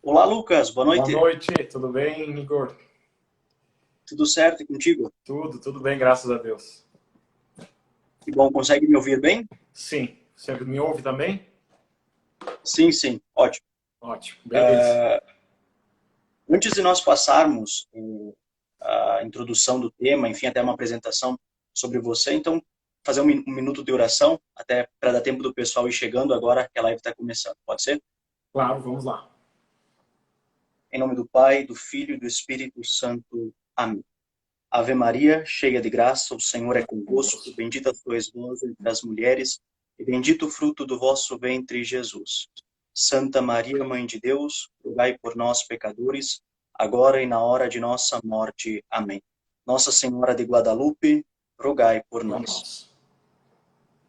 Olá, Lucas, boa Boa noite. noite, tudo bem, Igor? Tudo certo e contigo? Tudo bem, graças a Deus. Que bom, consegue me ouvir bem? Sim, você me ouve também? Sim, sim, ótimo. Ótimo, beleza. Antes de nós passarmos a introdução do tema, enfim, até uma apresentação sobre você, então, fazer um minuto de oração, até para dar tempo do pessoal ir chegando agora que a live está começando. Pode ser? Claro, vamos lá. Em nome do Pai, do Filho e do Espírito Santo. Amém. Ave Maria, cheia de graça, o Senhor é convosco, bendita sois vós entre as mulheres, e bendito o fruto do vosso ventre, Jesus. Santa Maria, Mãe de Deus, rogai por nós, pecadores, agora e na hora de nossa morte. Amém. Nossa Senhora de Guadalupe, rogai por Por nós. nós.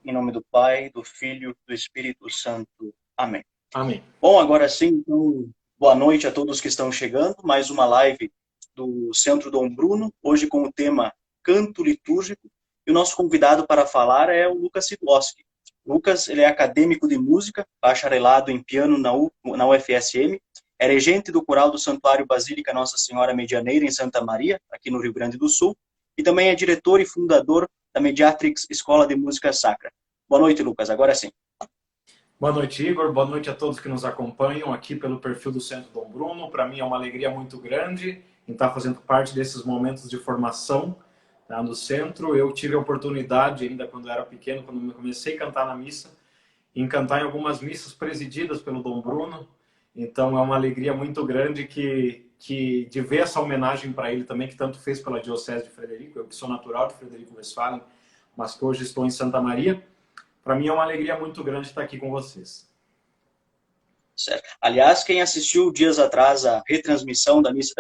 Em nome do Pai, do Filho e do Espírito Santo. Amém. Amém. Bom, agora sim, então, boa noite a todos que estão chegando. Mais uma live do Centro Dom Bruno, hoje com o tema Canto Litúrgico. E o nosso convidado para falar é o Lucas Sidlowski. Lucas, ele é acadêmico de música, bacharelado em piano na UFSM, é regente do coral do Santuário Basílica Nossa Senhora Medianeira, em Santa Maria, aqui no Rio Grande do Sul, e também é diretor e fundador da Mediatrix Escola de Música Sacra. Boa noite, Lucas. Agora sim. Boa noite, Igor. Boa noite a todos que nos acompanham aqui pelo perfil do Centro Dom Bruno. Para mim é uma alegria muito grande em estar fazendo parte desses momentos de formação, tá, no centro. Eu tive a oportunidade, ainda quando era pequeno, quando eu comecei a cantar na missa, em cantar em algumas missas presididas pelo Dom Bruno. Então é uma alegria muito grande de ver essa homenagem para ele também, que tanto fez pela Diocese de Frederico, eu que sou natural de Frederico Westphalen, mas que hoje estou em Santa Maria. Para mim é uma alegria muito grande estar aqui com vocês. Certo. Aliás, quem assistiu dias atrás a retransmissão da missa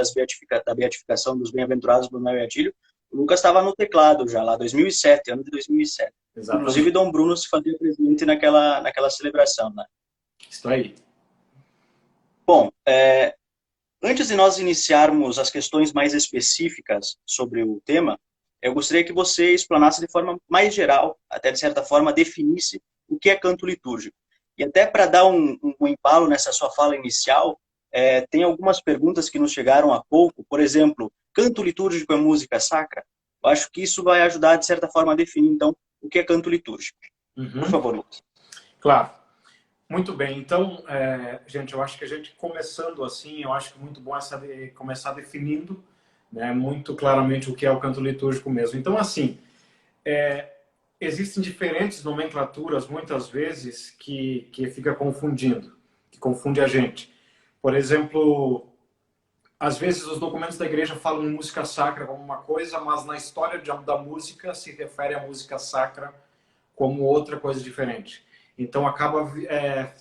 da beatificação dos bem-aventurados Brunel e Atílio, o Lucas estava no teclado já lá, 2007, ano de 2007. Inclusive, Exatamente. Dom Bruno se fazia presente naquela celebração, né? Estou aí. Bom, antes de nós iniciarmos as questões mais específicas sobre o tema, eu gostaria que você explanasse de forma mais geral, até de certa forma, definisse o que é canto litúrgico. E até para dar um embalo nessa sua fala inicial, tem algumas perguntas que nos chegaram há pouco. Por exemplo, canto litúrgico é música sacra? Eu acho que isso vai ajudar, de certa forma, a definir, então, o que é canto litúrgico. Por Uhum. favor, Lucas. Claro. Muito bem. Então, gente, eu acho que a gente começando assim, eu acho que muito bom começar definindo, né, muito claramente o que é o canto litúrgico mesmo. Então, assim, existem diferentes nomenclaturas, muitas vezes, que fica confundindo, que confunde a gente. Por exemplo, às vezes os documentos da igreja falam música sacra como uma coisa, mas na história da música se refere à música sacra como outra coisa diferente. Então acaba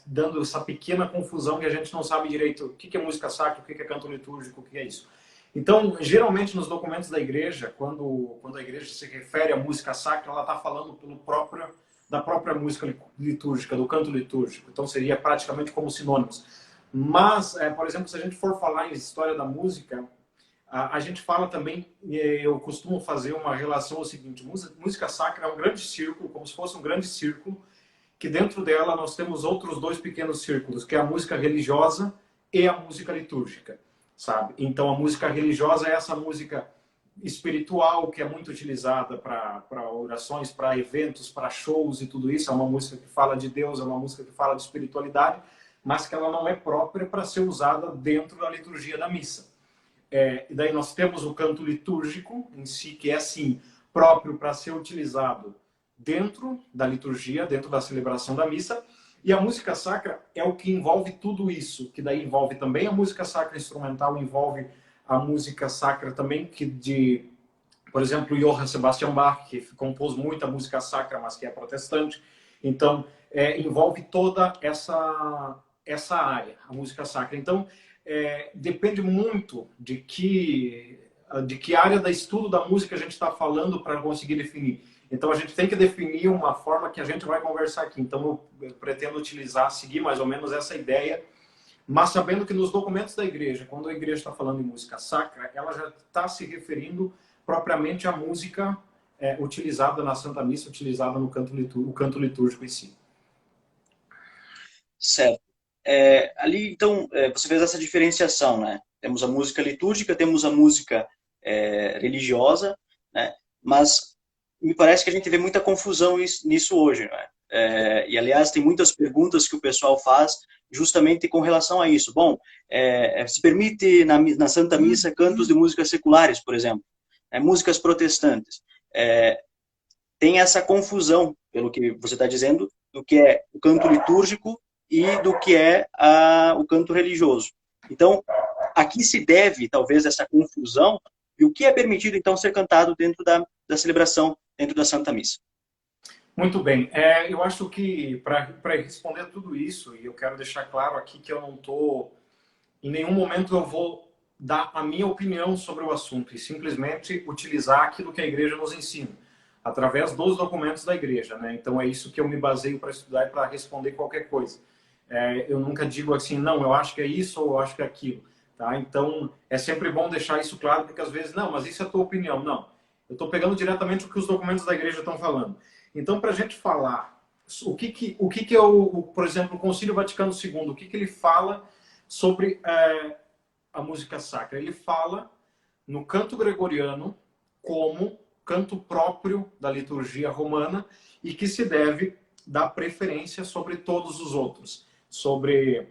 dando essa pequena confusão que a gente não sabe direito o que é música sacra, o que é canto litúrgico, o que é isso. Então, geralmente nos documentos da igreja, quando a igreja se refere à música sacra, ela está falando da própria música litúrgica, do canto litúrgico. Então seria praticamente como sinônimos. Mas, por exemplo, se a gente for falar em história da música, a gente fala também, eu costumo fazer uma relação ao seguinte: música sacra é um grande círculo, como se fosse um grande círculo, que dentro dela nós temos outros dois pequenos círculos, que é a música religiosa e a música litúrgica, sabe? Então a música religiosa é essa música espiritual que é muito utilizada para orações, para eventos, para shows e tudo isso. É uma música que fala de Deus, é uma música que fala de espiritualidade, mas que ela não é própria para ser usada dentro da liturgia da missa. E daí nós temos o canto litúrgico em si, que é assim, próprio para ser utilizado dentro da liturgia, dentro da celebração da missa. E a música sacra é o que envolve tudo isso, que daí envolve também a música sacra instrumental, envolve a música sacra também, por exemplo, Johann Sebastian Bach, que compôs muita música sacra, mas que é protestante. Então, envolve toda essa área, a música sacra. Então, depende muito de que área da estudo da música a gente está falando para conseguir definir. Então a gente tem que definir uma forma que a gente vai conversar aqui. Então eu pretendo seguir mais ou menos essa ideia, mas sabendo que nos documentos da igreja, quando a igreja está falando em música sacra, ela já está se referindo propriamente à música utilizada na Santa Missa, utilizada no canto litúrgico em si. Certo. ali, então, você fez essa diferenciação, né? Temos a música litúrgica, temos a música religiosa, né? Mas me parece que a gente vê muita confusão nisso hoje, né? E, aliás, tem muitas perguntas que o pessoal faz justamente com relação a isso. Bom, se permite na Santa Missa cantos de músicas seculares, por exemplo, músicas protestantes. Tem essa confusão, pelo que você está dizendo, do que é o canto litúrgico e do que é o canto religioso. Então, aqui se deve, talvez, essa confusão, e o que é permitido, então, ser cantado dentro da celebração, dentro da Santa Missa. Muito bem. Eu acho que, para responder tudo isso, e eu quero deixar claro aqui que eu não estou, em nenhum momento eu vou dar a minha opinião sobre o assunto, e simplesmente utilizar aquilo que a igreja nos ensina, através dos documentos da igreja, né? Então é isso que eu me baseio para estudar e para responder qualquer coisa. Eu nunca digo assim, não, eu acho que é isso ou eu acho que é aquilo. Tá? Então é sempre bom deixar isso claro, porque às vezes, não, mas isso é a tua opinião. Não, eu estou pegando diretamente o que os documentos da igreja estão falando. Então, para a gente falar o que é, por exemplo, o Concílio Vaticano II, o que ele fala sobre a música sacra? Ele fala no canto gregoriano como canto próprio da liturgia romana e que se deve dar preferência sobre todos os outros. Sobre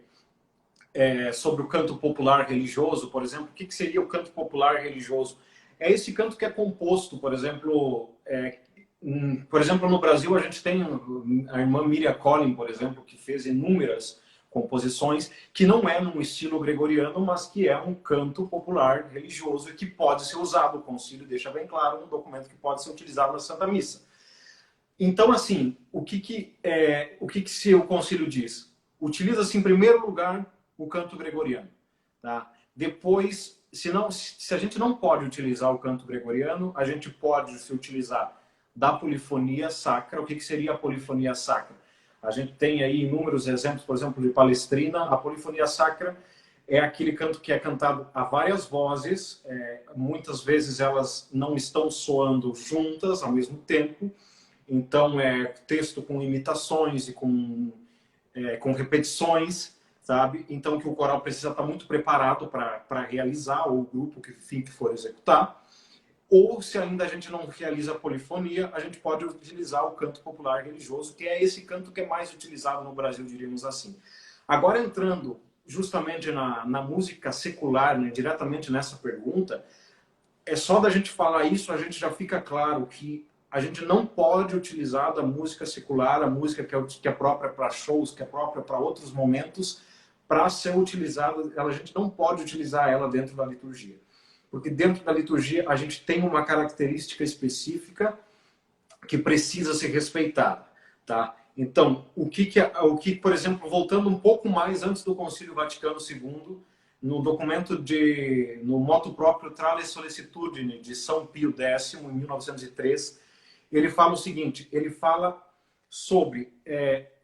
o canto popular religioso, por exemplo. O que seria o canto popular religioso? É esse canto que é composto, por exemplo, no Brasil a gente tem a irmã Miriam Collin, por exemplo, que fez inúmeras composições, que não é num estilo gregoriano, mas que é um canto popular religioso e que pode ser usado. O concílio deixa bem claro no documento que pode ser utilizado na Santa Missa. Então, assim, o que o concílio diz? Utiliza-se, em primeiro lugar, o canto gregoriano. Tá? Depois, se a gente não pode utilizar o canto gregoriano, a gente pode se utilizar da polifonia sacra. O que seria a polifonia sacra? A gente tem aí inúmeros exemplos, por exemplo, de Palestrina. A polifonia sacra é aquele canto que é cantado a várias vozes. Muitas vezes elas não estão soando juntas ao mesmo tempo. Então, é texto com imitações e com repetições, sabe? Então, que o coral precisa estar muito preparado para realizar, ou o grupo que for executar. Ou, se ainda a gente não realiza a polifonia, a gente pode utilizar o canto popular religioso, que é esse canto que é mais utilizado no Brasil, diríamos assim. Agora, entrando justamente na música secular, né, diretamente nessa pergunta, é só da gente falar isso, a gente já fica claro que a gente não pode utilizar da música secular, a música que é própria para shows, que é própria para outros momentos, para ser utilizada. A gente não pode utilizar ela dentro da liturgia. Porque dentro da liturgia a gente tem uma característica específica que precisa ser respeitada. Tá? Então, por exemplo, voltando um pouco mais antes do Concílio Vaticano II, no documento no motu próprio Trale Sollecitudine de São Pio X, em 1903, ele fala o seguinte, ele fala sobre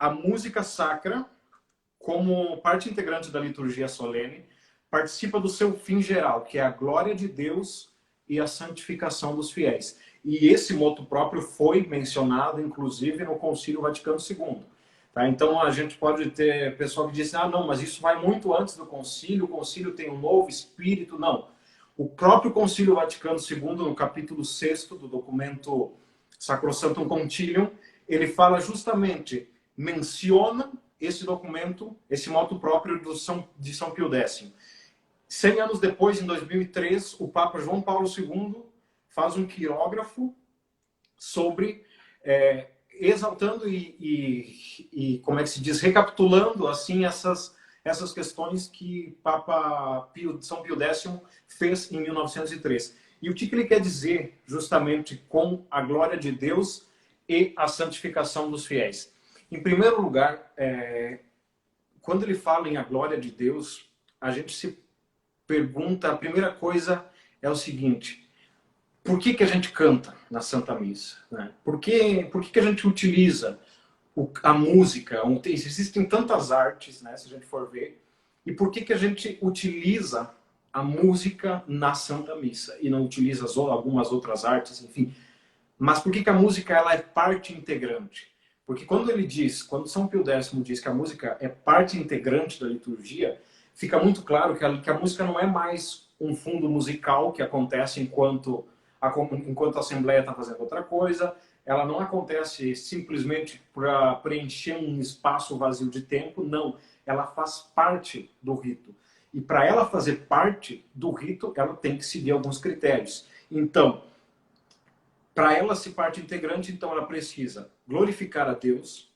a música sacra como parte integrante da liturgia solene, participa do seu fim geral, que é a glória de Deus e a santificação dos fiéis. E esse motu próprio foi mencionado, inclusive, no Concílio Vaticano II. Tá? Então, a gente pode ter pessoal que diz, não, mas isso vai muito antes do concílio, o concílio tem um novo espírito. Não. O próprio Concílio Vaticano II, no capítulo 6 do documento Sacrosanctum Concilium, ele fala justamente, menciona esse documento, esse motu próprio de São Pio X. 100 anos depois, em 2003, o Papa João Paulo II faz um quirógrafo sobre exaltando e como é que se diz, recapitulando assim essas questões que São Pio X fez em 1903. E o que ele quer dizer justamente com a glória de Deus e a santificação dos fiéis? Em primeiro lugar, quando ele fala em a glória de Deus, a gente se pergunta, a primeira coisa é o seguinte: por que a gente canta na Santa Missa? Né? Por que a gente utiliza a música? Existem tantas artes, né, se a gente for ver, e por que a gente utiliza a música na Santa Missa e não utiliza algumas outras artes, enfim? Mas por que a música ela é parte integrante? Porque quando São Pio X diz que a música é parte integrante da liturgia, fica muito claro que a música não é mais um fundo musical que acontece enquanto a Assembleia está fazendo outra coisa, ela não acontece simplesmente para preencher um espaço vazio de tempo, não. Ela faz parte do rito. E para ela fazer parte do rito, ela tem que seguir alguns critérios. Então, para ela ser parte integrante, então ela precisa glorificar a Deus.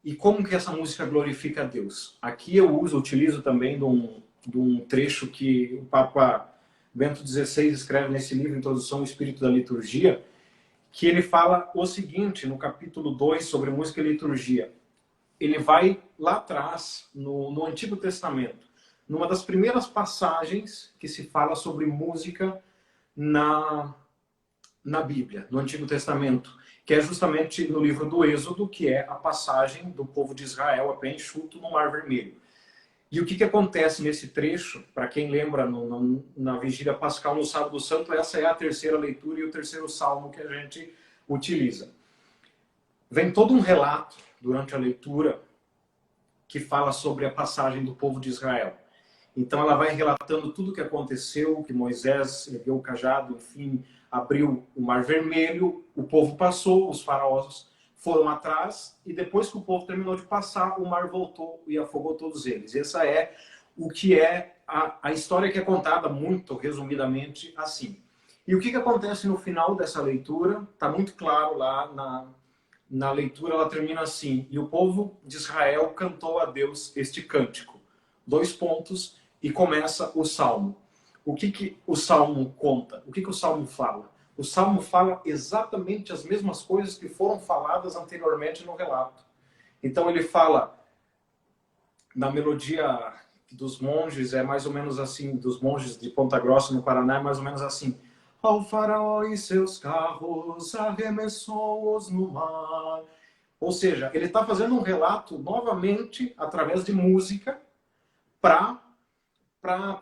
E como que essa música glorifica a Deus? Aqui eu utilizo também de um trecho que o Papa Bento XVI escreve nesse livro, Introdução ao Espírito da Liturgia, que ele fala o seguinte, no capítulo 2, sobre música e liturgia. Ele vai lá atrás, no Antigo Testamento, numa das primeiras passagens que se fala sobre música na Bíblia, no Antigo Testamento, que é justamente no livro do Êxodo, que é a passagem do povo de Israel a pé enxuto no Mar Vermelho. E o que acontece nesse trecho, para quem lembra na Vigília Pascal, no Sábado Santo, essa é a terceira leitura e o terceiro salmo que a gente utiliza. Vem todo um relato durante a leitura que fala sobre a passagem do povo de Israel. Então ela vai relatando tudo o que aconteceu, que Moisés ergueu o cajado, enfim, abriu o Mar Vermelho, o povo passou, os faraós foram atrás, e depois que o povo terminou de passar, o mar voltou e afogou todos eles. Essa é o que é a história que é contada muito resumidamente assim. E o que acontece no final dessa leitura? Está muito claro lá na leitura, ela termina assim: e o povo de Israel cantou a Deus este cântico. 2 pontos, e começa o Salmo. O que o Salmo conta? O que o Salmo fala? O Salmo fala exatamente as mesmas coisas que foram faladas anteriormente no relato. Então ele fala, na melodia dos monges, é mais ou menos assim, dos monges de Ponta Grossa, no Paraná, é mais ou menos assim: ao faraó e seus carros arremessou-os no mar. Ou seja, ele está fazendo um relato novamente, através de música, para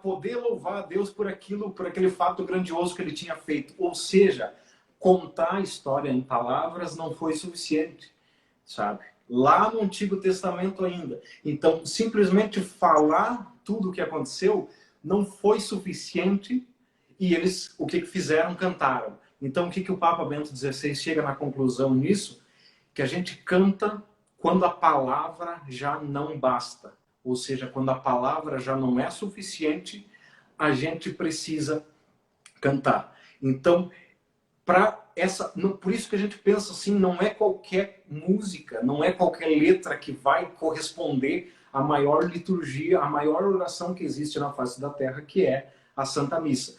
poder louvar a Deus por aquele fato grandioso que ele tinha feito. Ou seja, contar a história em palavras não foi suficiente, sabe? Lá no Antigo Testamento ainda. Então, simplesmente falar tudo o que aconteceu não foi suficiente, e eles, o que fizeram? Cantaram. Então, o que o Papa Bento XVI chega na conclusão nisso? Que a gente canta quando a palavra já não basta. Ou seja, quando a palavra já não é suficiente, a gente precisa cantar. Então, por isso que a gente pensa assim, não é qualquer música, não é qualquer letra que vai corresponder à maior liturgia, à maior oração que existe na face da terra, que é a Santa Missa.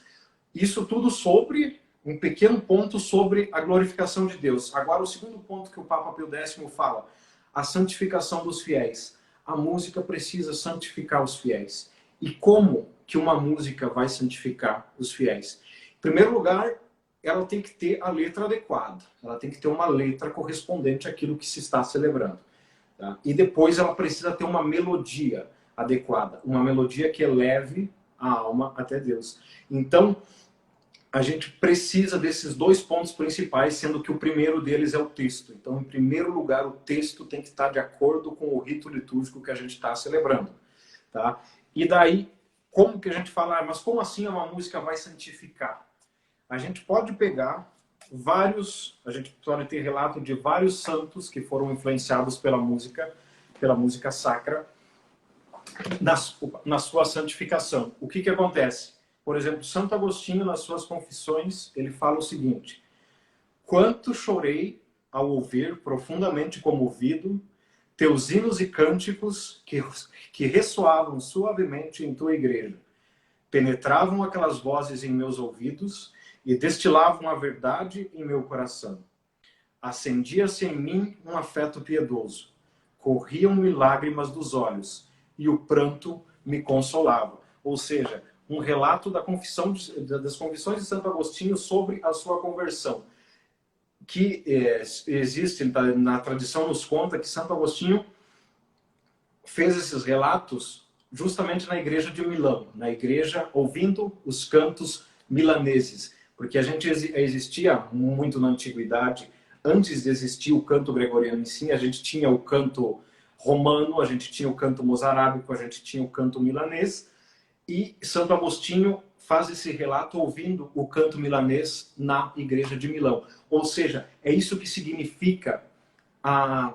Isso tudo sobre um pequeno ponto sobre a glorificação de Deus. Agora, o segundo ponto que o Papa Pio X fala, a santificação dos fiéis. A música precisa santificar os fiéis. E como que uma música vai santificar os fiéis? Em primeiro lugar, ela tem que ter a letra adequada. Ela tem que ter uma letra correspondente àquilo que se está celebrando. Tá? E depois ela precisa ter uma melodia adequada. Uma melodia que eleve a alma até Deus. Então, a gente precisa desses 2 pontos principais, sendo que o primeiro deles é o texto. Então, em primeiro lugar, o texto tem que estar de acordo com o rito litúrgico que a gente está celebrando. Tá? E daí, como que a gente fala, mas como assim uma música vai santificar? A gente pode pegar a gente pode ter relato de vários santos que foram influenciados pela música sacra, na sua santificação. O que acontece? Por exemplo, Santo Agostinho, nas suas Confissões, ele fala o seguinte: quanto chorei ao ouvir, profundamente comovido, teus hinos e cânticos que ressoavam suavemente em tua igreja. Penetravam aquelas vozes em meus ouvidos e destilavam a verdade em meu coração. Acendia-se em mim um afeto piedoso. Corriam-me lágrimas dos olhos e o pranto me consolava. Ou seja, um relato das confissões de Santo Agostinho sobre a sua conversão. Que existe, na tradição nos conta que Santo Agostinho fez esses relatos justamente na igreja de Milão, na igreja ouvindo os cantos milaneses, porque existia muito na antiguidade antes de existir o canto gregoriano em si, a gente tinha o canto romano, a gente tinha o canto mozárabe, a gente tinha o canto milanês, e Santo Agostinho faz esse relato ouvindo o canto milanês na igreja de Milão. Ou seja, é isso que significa a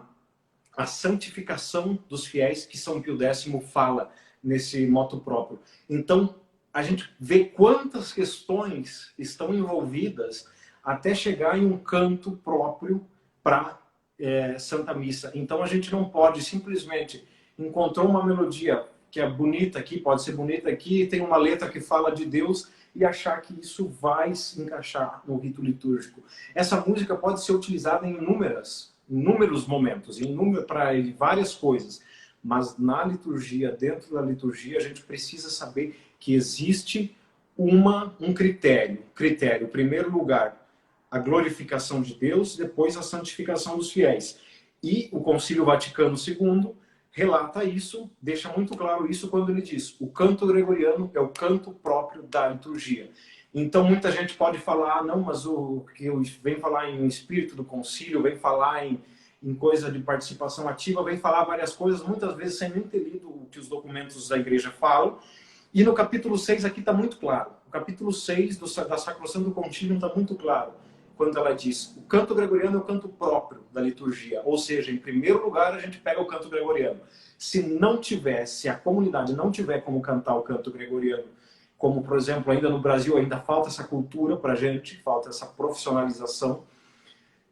santificação dos fiéis que São Pio X fala nesse motu próprio. Então, a gente vê quantas questões estão envolvidas até chegar em um canto próprio para Santa Missa. Então, a gente não pode simplesmente encontrar uma melodia que é bonita aqui, pode ser bonita aqui, tem uma letra que fala de Deus e achar que isso vai se encaixar no rito litúrgico. Essa música pode ser utilizada em inúmeros momentos, para várias coisas, mas na liturgia, dentro da liturgia, a gente precisa saber que existe um critério. Em primeiro lugar, a glorificação de Deus, depois a santificação dos fiéis. E o Concílio Vaticano II relata isso, deixa muito claro isso quando ele diz: o canto gregoriano é o canto próprio da liturgia. Então muita gente pode falar, não, mas o que eu vem falar em espírito do concílio, vem falar em coisa de participação ativa, vem falar várias coisas, muitas vezes sem nem ter lido o que os documentos da igreja falam. E no capítulo 6 aqui está muito claro. O capítulo 6 da Sacrosanto Concilium está muito claro, quando ela diz: o canto gregoriano é o canto próprio da liturgia. Ou seja, em primeiro lugar, a gente pega o canto gregoriano. Se a comunidade não tiver como cantar o canto gregoriano, como, por exemplo, ainda no Brasil, ainda falta essa cultura para a gente, falta essa profissionalização.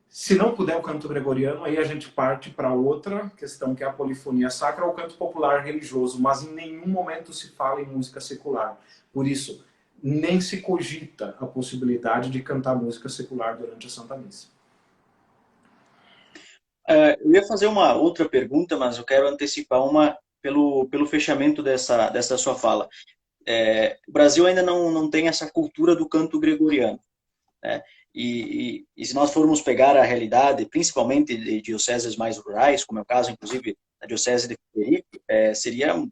Se não puder o canto gregoriano, aí a gente parte para outra questão, que é a polifonia sacra, ou o canto popular religioso, mas em nenhum momento se fala em música secular. Por isso, nem se cogita a possibilidade de cantar música secular durante a Santa Missa. Eu ia fazer uma outra pergunta, mas eu quero antecipar uma pelo fechamento dessa sua fala. O Brasil ainda não tem essa cultura do canto gregoriano, né? E se nós formos pegar a realidade, principalmente de dioceses mais rurais, como é o caso, inclusive, da Diocese de Frederico, seria um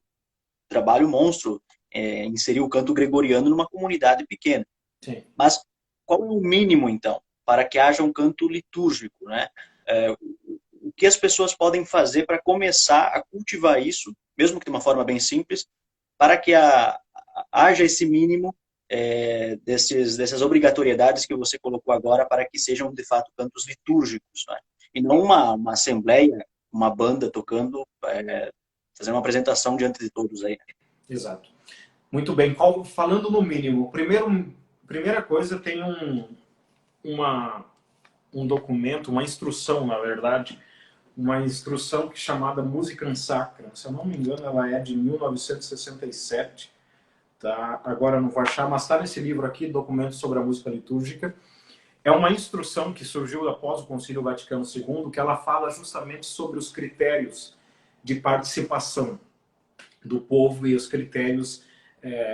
trabalho monstro inserir o canto gregoriano numa comunidade pequena. Sim. Mas qual é o mínimo, então, para que haja um canto litúrgico, né? O que as pessoas podem fazer para começar a cultivar isso, mesmo que de uma forma bem simples, para que haja esse mínimo dessas obrigatoriedades que você colocou agora, para que sejam, de fato, cantos litúrgicos, né? E não uma assembleia, uma banda tocando, fazendo uma apresentação diante de todos aí. Exato. Muito bem. Falando no mínimo, primeira coisa, tem um documento, uma instrução, na verdade, uma instrução chamada Musicam Sacra. Se eu não me engano, ela é de 1967. Tá? Agora não vou achar, mas está nesse livro aqui, Documentos sobre a Música Litúrgica. É uma instrução que surgiu após o Concílio Vaticano II, que ela fala justamente sobre os critérios de participação do povo e os critérios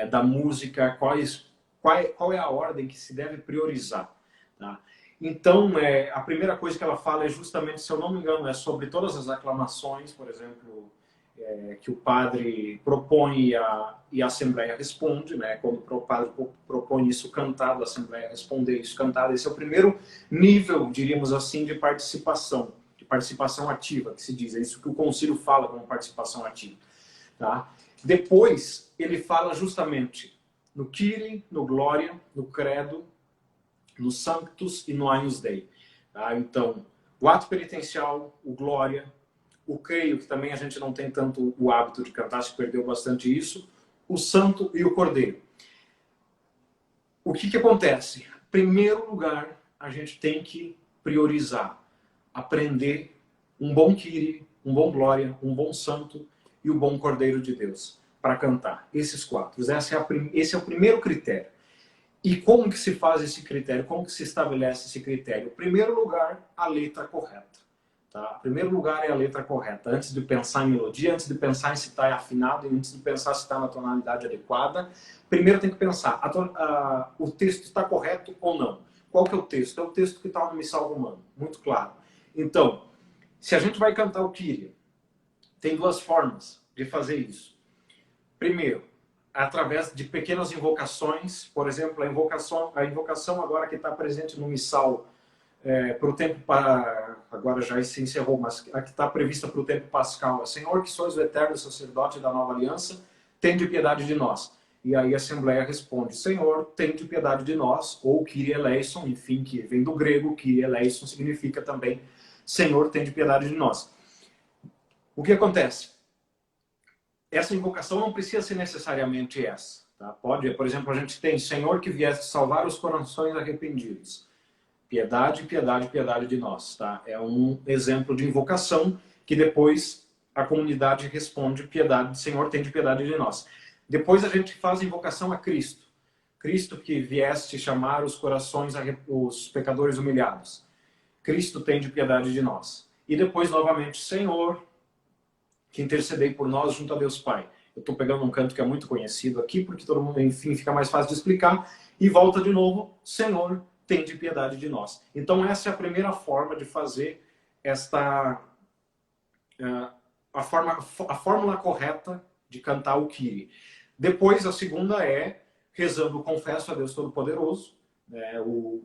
da música, qual é a ordem que se deve priorizar. Tá? Então, a primeira coisa que ela fala é justamente, se eu não me engano, é sobre todas as aclamações, por exemplo, que o padre propõe e a Assembleia responde, né? Quando o padre propõe isso cantado, a Assembleia responder isso cantado. Esse é o primeiro nível, diríamos assim, de participação ativa, que se diz. É isso que o concílio fala como participação ativa. Tá? Depois, ele fala justamente no Kyrie, no Glória, no Credo, no Sanctus e no Agnus Dei. Tá? Então, o ato penitencial, o Glória, o Creio, que também a gente não tem tanto o hábito de cantar, se perdeu bastante isso, o Santo e o Cordeiro. O que acontece? Em primeiro lugar, a gente tem que priorizar, aprender um bom Kyrie, um bom Glória, um bom Santo e o bom Cordeiro de Deus para cantar. Esses quatro. Esse é o primeiro critério. E como que se faz esse critério? Como que se estabelece esse critério? Em primeiro lugar, a letra correta. Tá? Em primeiro lugar é a letra correta. Antes de pensar em melodia, antes de pensar em se está afinado, antes de pensar se está na tonalidade adequada, primeiro tem que pensar, o texto está correto ou não? Qual que é o texto? É o texto que está no Missal Romano, muito claro. Então, se a gente vai cantar o Kyrie, tem duas formas de fazer isso. Primeiro, através de pequenas invocações, por exemplo, a invocação agora que está presente no Missal para o tempo para agora já se encerrou, mas a que está prevista para o tempo pascal é: Senhor, que sois o eterno sacerdote da nova aliança, tende piedade de nós. E aí a Assembleia responde: Senhor, tende piedade de nós, ou Kyrie eleison, enfim, que vem do grego, Kyrie eleison significa também Senhor, tende piedade de nós. O que acontece? Essa invocação não precisa ser necessariamente essa. Tá? Pode, por exemplo, a gente tem: Senhor, que viesse salvar os corações arrependidos. Piedade, piedade, piedade de nós. Tá? É um exemplo de invocação que depois a comunidade responde: piedade, Senhor, tende piedade de nós. Depois a gente faz a invocação a Cristo. Cristo que vieste chamar os corações, os pecadores humilhados. Cristo tende piedade de nós. E depois, novamente, Senhor, que intercedei por nós junto a Deus Pai. Eu estou pegando um canto que é muito conhecido aqui, porque todo mundo, enfim, fica mais fácil de explicar. E volta de novo: Senhor, tende piedade de nós. Então essa é a primeira forma de fazer esta a fórmula correta de cantar o Kyrie. Depois a segunda é rezando o confesso a Deus Todo-Poderoso.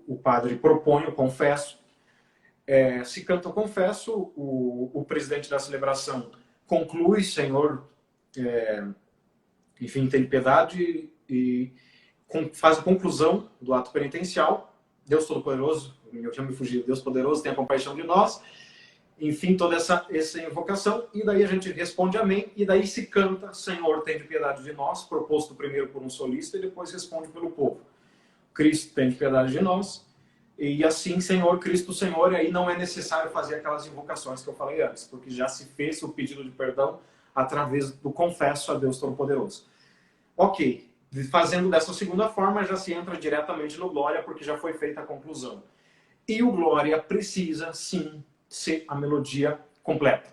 O padre propõe o confesso. Se canta o confesso, o presidente da celebração conclui: Senhor, enfim, tem piedade, e faz a conclusão do ato penitencial. Deus Todo-Poderoso, eu já me fugi, Deus Poderoso, tenha compaixão de nós. Enfim, toda essa invocação, e daí a gente responde amém, e daí se canta Senhor, tende piedade de nós, proposto primeiro por um solista e depois responde pelo povo. Cristo, tende piedade de nós, e assim, Senhor, Cristo, Senhor, e aí não é necessário fazer aquelas invocações que eu falei antes, porque já se fez o pedido de perdão através do confesso a Deus Todo-Poderoso. Ok, fazendo dessa segunda forma, já se entra diretamente no Glória, porque já foi feita a conclusão. E o Glória precisa, sim, ser a melodia completa.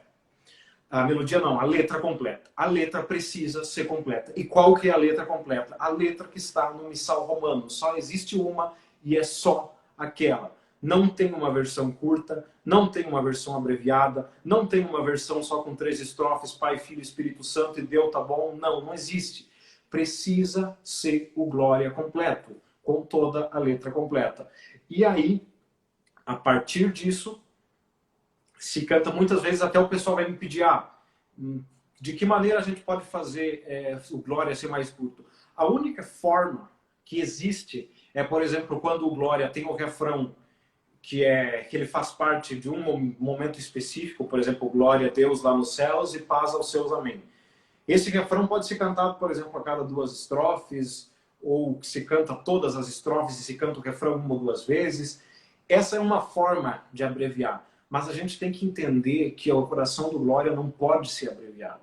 A melodia não, a letra completa. A letra precisa ser completa. E qual que é a letra completa? A letra que está no Missal Romano. Só existe uma e é só aquela. Não tem uma versão curta, não tem uma versão abreviada, não tem uma versão só com 3 estrofes, Pai, Filho, Espírito Santo e deu, tá bom? Não, não existe. Precisa ser o Glória completo, com toda a letra completa. E aí, a partir disso, se canta muitas vezes, até o pessoal vai me pedir: de que maneira a gente pode fazer o Glória ser mais curto? A única forma que existe é, por exemplo, quando o Glória tem o refrão que ele faz parte de um momento específico, por exemplo, Glória a Deus lá nos céus e paz aos seus amém. Esse refrão pode ser cantado, por exemplo, a cada 2 estrofes, ou se canta todas as estrofes e se canta o refrão 1 ou 2 vezes. Essa é uma forma de abreviar, mas a gente tem que entender que a oração do Glória não pode ser abreviada.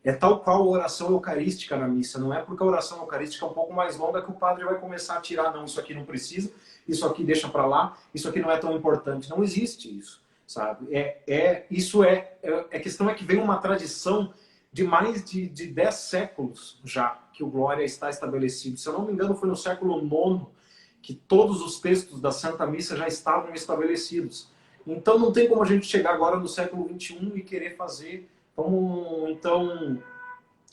É tal qual a oração eucarística na missa. Não é porque a oração eucarística é um pouco mais longa que o padre vai começar a tirar: não, isso aqui não precisa, isso aqui deixa para lá, isso aqui não é tão importante. Não existe isso, sabe? A questão é que vem uma tradição de mais de 10 séculos já que o Glória está estabelecido. Se eu não me engano, foi no século IX que todos os textos da Santa Missa já estavam estabelecidos. Então não tem como a gente chegar agora no século XXI e querer fazer, vamos então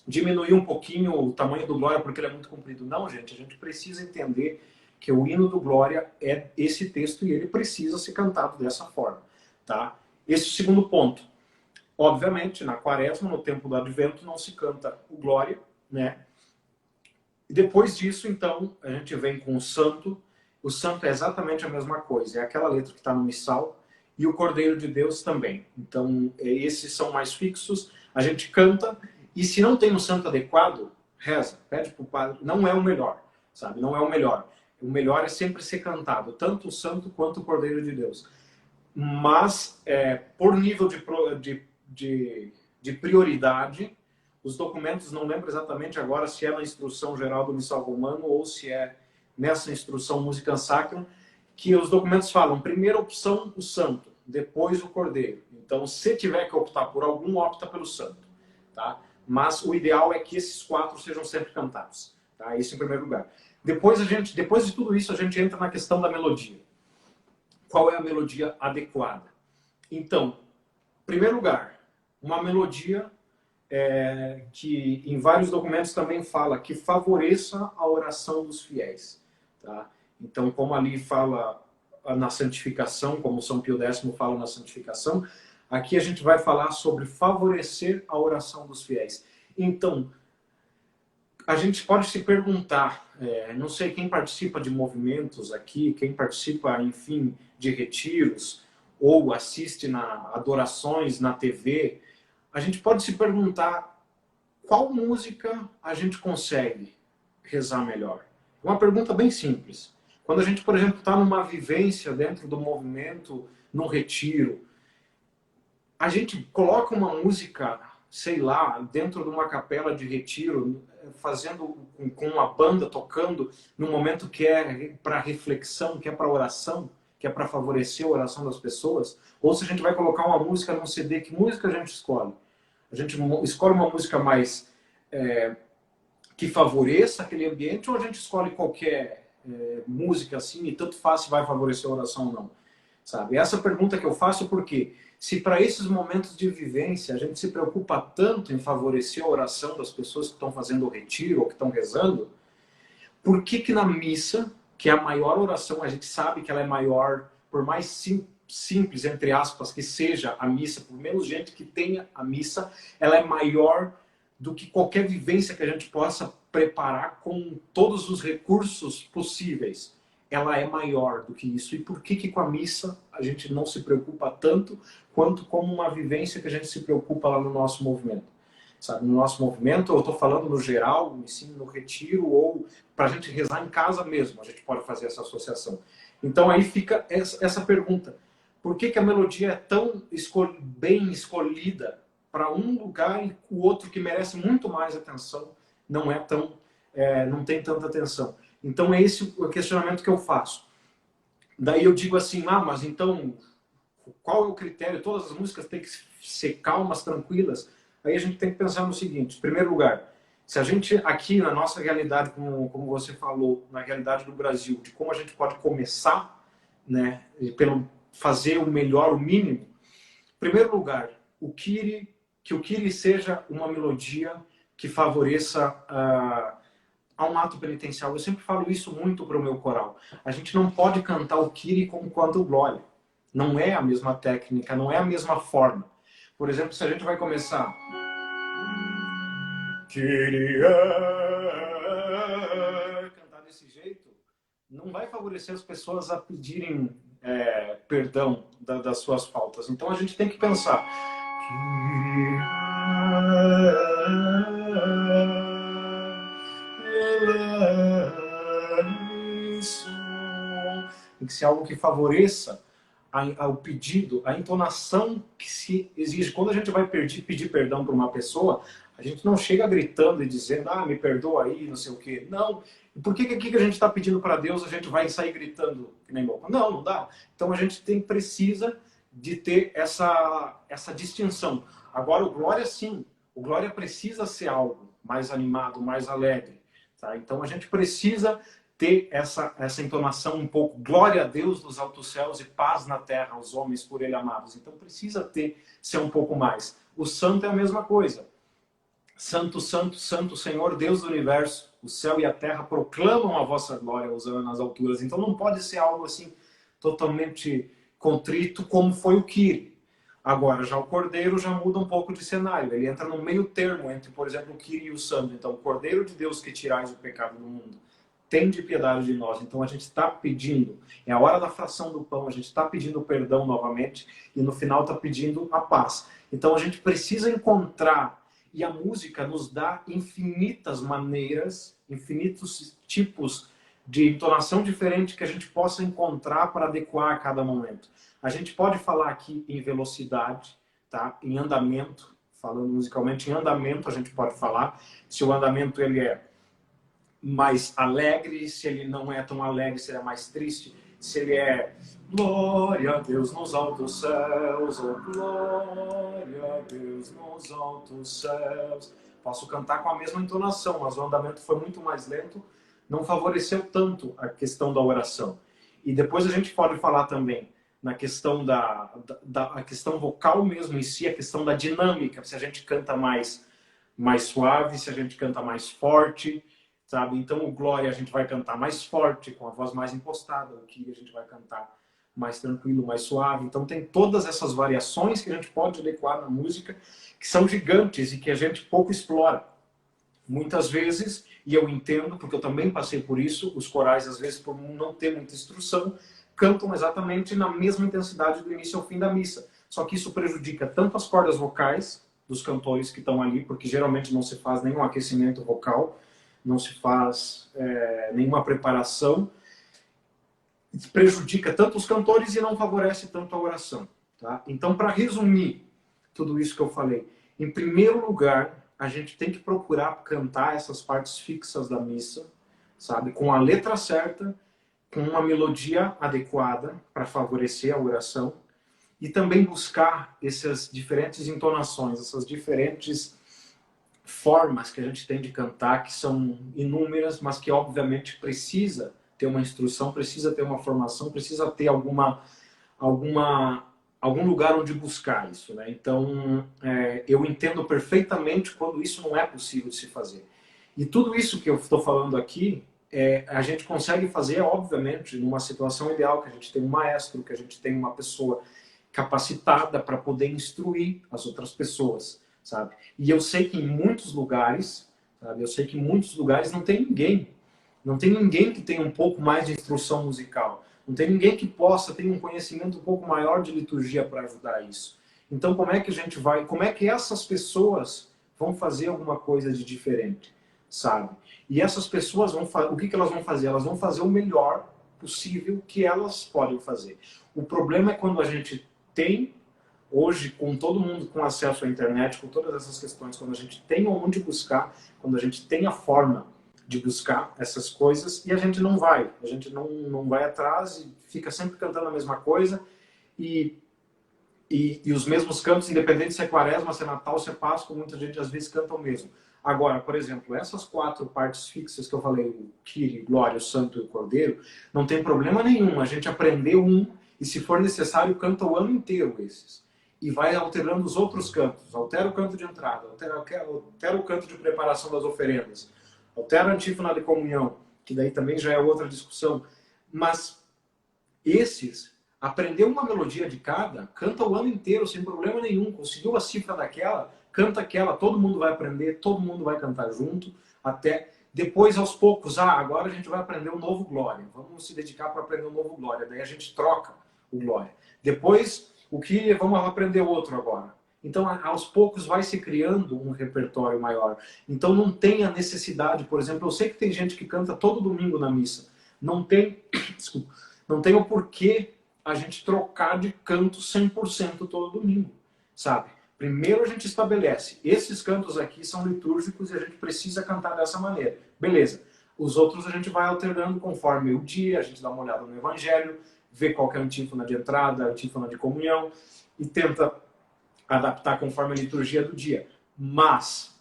diminuir um pouquinho o tamanho do Glória porque ele é muito comprido. Não, gente, a gente precisa entender que o hino do Glória é esse texto e ele precisa ser cantado dessa forma. Tá? Esse é o segundo ponto. Obviamente, na Quaresma, no tempo do Advento, não se canta o Glória, né? E depois disso, então, a gente vem com o Santo. O Santo é exatamente a mesma coisa. É aquela letra que está no Missal. E o Cordeiro de Deus também. Então, esses são mais fixos. A gente canta. E se não tem um santo adequado, reza. Pede para o padre. Não é o melhor, sabe? Não é o melhor. O melhor é sempre ser cantado. Tanto o santo quanto o Cordeiro de Deus. Mas, por nível de prioridade, os documentos, não lembro exatamente agora se é na instrução geral do Missal Romano ou se é nessa instrução Musica Sacra, que os documentos falam: primeira opção, o santo, depois o cordeiro. Então, se tiver que optar por algum, opta pelo santo. Tá? Mas o ideal é que esses 4 sejam sempre cantados. Tá? Isso em primeiro lugar. Depois de tudo isso, a gente entra na questão da melodia. Qual é a melodia adequada? Então, em primeiro lugar, uma melodia que em vários documentos também fala que favoreça a oração dos fiéis. Tá? Então, como ali fala na santificação, como São Pio X fala na santificação, aqui a gente vai falar sobre favorecer a oração dos fiéis. Então, a gente pode se perguntar, não sei quem participa de movimentos aqui, quem participa, enfim, de retiros, ou assiste na adorações na TV, a gente pode se perguntar qual música a gente consegue rezar melhor. É uma pergunta bem simples. Quando a gente, por exemplo, está numa vivência dentro do movimento, num retiro, a gente coloca uma música, sei lá, dentro de uma capela de retiro, fazendo com uma banda tocando, num momento que é para reflexão, que é para oração, que é para favorecer a oração das pessoas, ou se a gente vai colocar uma música num CD, que música a gente escolhe? A gente escolhe uma música mais que favoreça aquele ambiente, ou a gente escolhe qualquer música assim e tanto faz se vai favorecer a oração ou não? Sabe? Essa pergunta que eu faço porque se para esses momentos de vivência a gente se preocupa tanto em favorecer a oração das pessoas que estão fazendo o retiro ou que estão rezando, por que que na missa, que é a maior oração, a gente sabe que ela é maior, por mais simples, entre aspas, que seja a missa, por menos gente que tenha a missa, ela é maior do que qualquer vivência que a gente possa preparar com todos os recursos possíveis. Ela é maior do que isso. E por que que com a missa a gente não se preocupa tanto quanto como uma vivência que a gente se preocupa lá no nosso movimento? Sabe, no nosso movimento, eu estou falando no geral, no ensino, no retiro, ou para a gente rezar em casa mesmo, a gente pode fazer essa associação. Então aí fica essa pergunta. Por que que a melodia é tão bem escolhida para um lugar e o outro que merece muito mais atenção não é tão, não tem tanta atenção? Então é esse o questionamento que eu faço. Daí eu digo assim, mas então qual é o critério? Todas as músicas têm que ser calmas, tranquilas? Aí a gente tem que pensar no seguinte, em primeiro lugar, se a gente aqui na nossa realidade, como você falou, na realidade do Brasil, de como a gente pode começar, né, pelo fazer o melhor, o mínimo, em primeiro lugar, que o Kyrie seja uma melodia que favoreça a um ato penitencial. Eu sempre falo isso muito para o meu coral. A gente não pode cantar o Kyrie como quanto o Glória. Não é a mesma técnica, não é a mesma forma. Por exemplo, se a gente vai começar... Kyrie... cantar desse jeito, não vai favorecer as pessoas a pedirem perdão das suas faltas. Então a gente tem que pensar... Tem que ser algo que favoreça ao pedido, a entonação que se exige. Quando a gente vai pedir perdão para uma pessoa, a gente não chega gritando e dizendo, me perdoa aí, não sei o quê. Não. E por que aqui que a gente está pedindo para Deus, a gente vai sair gritando que nem louco? Não, não dá. Então a gente precisa de ter essa distinção. Agora, o Glória, sim. O Glória precisa ser algo mais animado, mais alegre. Tá? Então a gente precisa ter essa entonação um pouco, glória a Deus nos altos céus e paz na terra aos homens por ele amados. Então precisa ser um pouco mais. O santo é a mesma coisa. Santo, santo, santo Senhor, Deus do universo, o céu e a terra proclamam a vossa glória, usando nas alturas. Então não pode ser algo assim totalmente contrito como foi o Kyrie. Agora, já o Cordeiro já muda um pouco de cenário. Ele entra no meio termo entre, por exemplo, o Kyrie e o santo. Então, o Cordeiro de Deus que tirais o pecado do mundo, tende piedade de nós. Então a gente está pedindo, é a hora da fração do pão, a gente está pedindo perdão novamente e no final está pedindo a paz. Então a gente precisa encontrar, e a música nos dá infinitas maneiras, infinitos tipos de entonação diferente que a gente possa encontrar para adequar a cada momento. A gente pode falar aqui em velocidade, tá? Em andamento, falando musicalmente em andamento, a gente pode falar se o andamento ele é mais alegre, se ele não é tão alegre, se ele é mais triste, se ele é glória a Deus nos altos céus, oh glória a Deus nos altos céus. Posso cantar com a mesma entonação, mas o andamento foi muito mais lento, não favoreceu tanto a questão da oração. E depois a gente pode falar também na questão a questão vocal mesmo em si, a questão da dinâmica, se a gente canta mais suave, se a gente canta mais forte, sabe? Então o Glória a gente vai cantar mais forte, com a voz mais impostada, o Kyrie a gente vai cantar mais tranquilo, mais suave. Então tem todas essas variações que a gente pode adequar na música, que são gigantes e que a gente pouco explora. Muitas vezes, e eu entendo, porque eu também passei por isso, os corais, às vezes, por não ter muita instrução, cantam exatamente na mesma intensidade do início ao fim da missa. Só que isso prejudica tanto as cordas vocais dos cantores que estão ali, porque geralmente não se faz nenhum aquecimento vocal, não se faz nenhuma preparação, prejudica tanto os cantores e não favorece tanto a oração. Tá? Então, para resumir tudo isso que eu falei, em primeiro lugar, a gente tem que procurar cantar essas partes fixas da missa, sabe, com a letra certa, com uma melodia adequada para favorecer a oração, e também buscar essas diferentes entonações, essas diferentes formas que a gente tem de cantar, que são inúmeras, mas que obviamente precisa ter uma instrução, precisa ter uma formação, precisa ter algum lugar onde buscar isso, né? Então, eu entendo perfeitamente quando isso não é possível de se fazer. E tudo isso que eu estou falando aqui, a gente consegue fazer, obviamente, numa situação ideal, que a gente tem um maestro, que a gente tem uma pessoa capacitada para poder instruir as outras pessoas, sabe? E eu sei que em muitos lugares, sabe? Eu sei que em muitos lugares não tem ninguém. Não tem ninguém que tenha um pouco mais de instrução musical. Não tem ninguém que possa ter um conhecimento um pouco maior de liturgia para ajudar isso. Então, como é que a gente vai... Como é que essas pessoas vão fazer alguma coisa de diferente, sabe? E essas pessoas vão... O que elas vão fazer? Elas vão fazer o melhor possível que elas podem fazer. O problema é quando a gente tem, hoje, com todo mundo com acesso à internet, com todas essas questões, quando a gente tem onde buscar, quando a gente tem a forma de buscar essas coisas, e a gente não vai vai atrás e fica sempre cantando a mesma coisa, e os mesmos cantos, independente se é quaresma, se é Natal, se é Páscoa, muita gente às vezes canta o mesmo. Agora, por exemplo, essas 4 partes fixas que eu falei, o Kyrie, Glória, o Santo e o Cordeiro, não tem problema nenhum, a gente aprendeu um, e se for necessário, canta o ano inteiro esses. E vai alterando os outros cantos, altera o canto de entrada, altera o canto de preparação das oferendas, altera a antífona de comunhão, que daí também já é outra discussão. Mas esses, aprendeu uma melodia de cada, canta o ano inteiro sem problema nenhum, conseguiu a cifra daquela, canta aquela, todo mundo vai aprender, todo mundo vai cantar junto, até depois aos poucos, agora a gente vai aprender um novo Glória, vamos se dedicar para aprender um novo Glória, daí a gente troca o Glória. Depois, o que vamos aprender outro agora. Então, aos poucos vai se criando um repertório maior. Então, não tem a necessidade, por exemplo, eu sei que tem gente que canta todo domingo na missa. Não tem, desculpa, não tem o porquê a gente trocar de canto 100% todo domingo, sabe? Primeiro a gente estabelece, esses cantos aqui são litúrgicos e a gente precisa cantar dessa maneira. Beleza. Os outros a gente vai alternando conforme o dia, a gente dá uma olhada no Evangelho, vê qual que é a antífona de entrada, a antífona de comunhão, e tenta adaptar conforme a liturgia do dia. Mas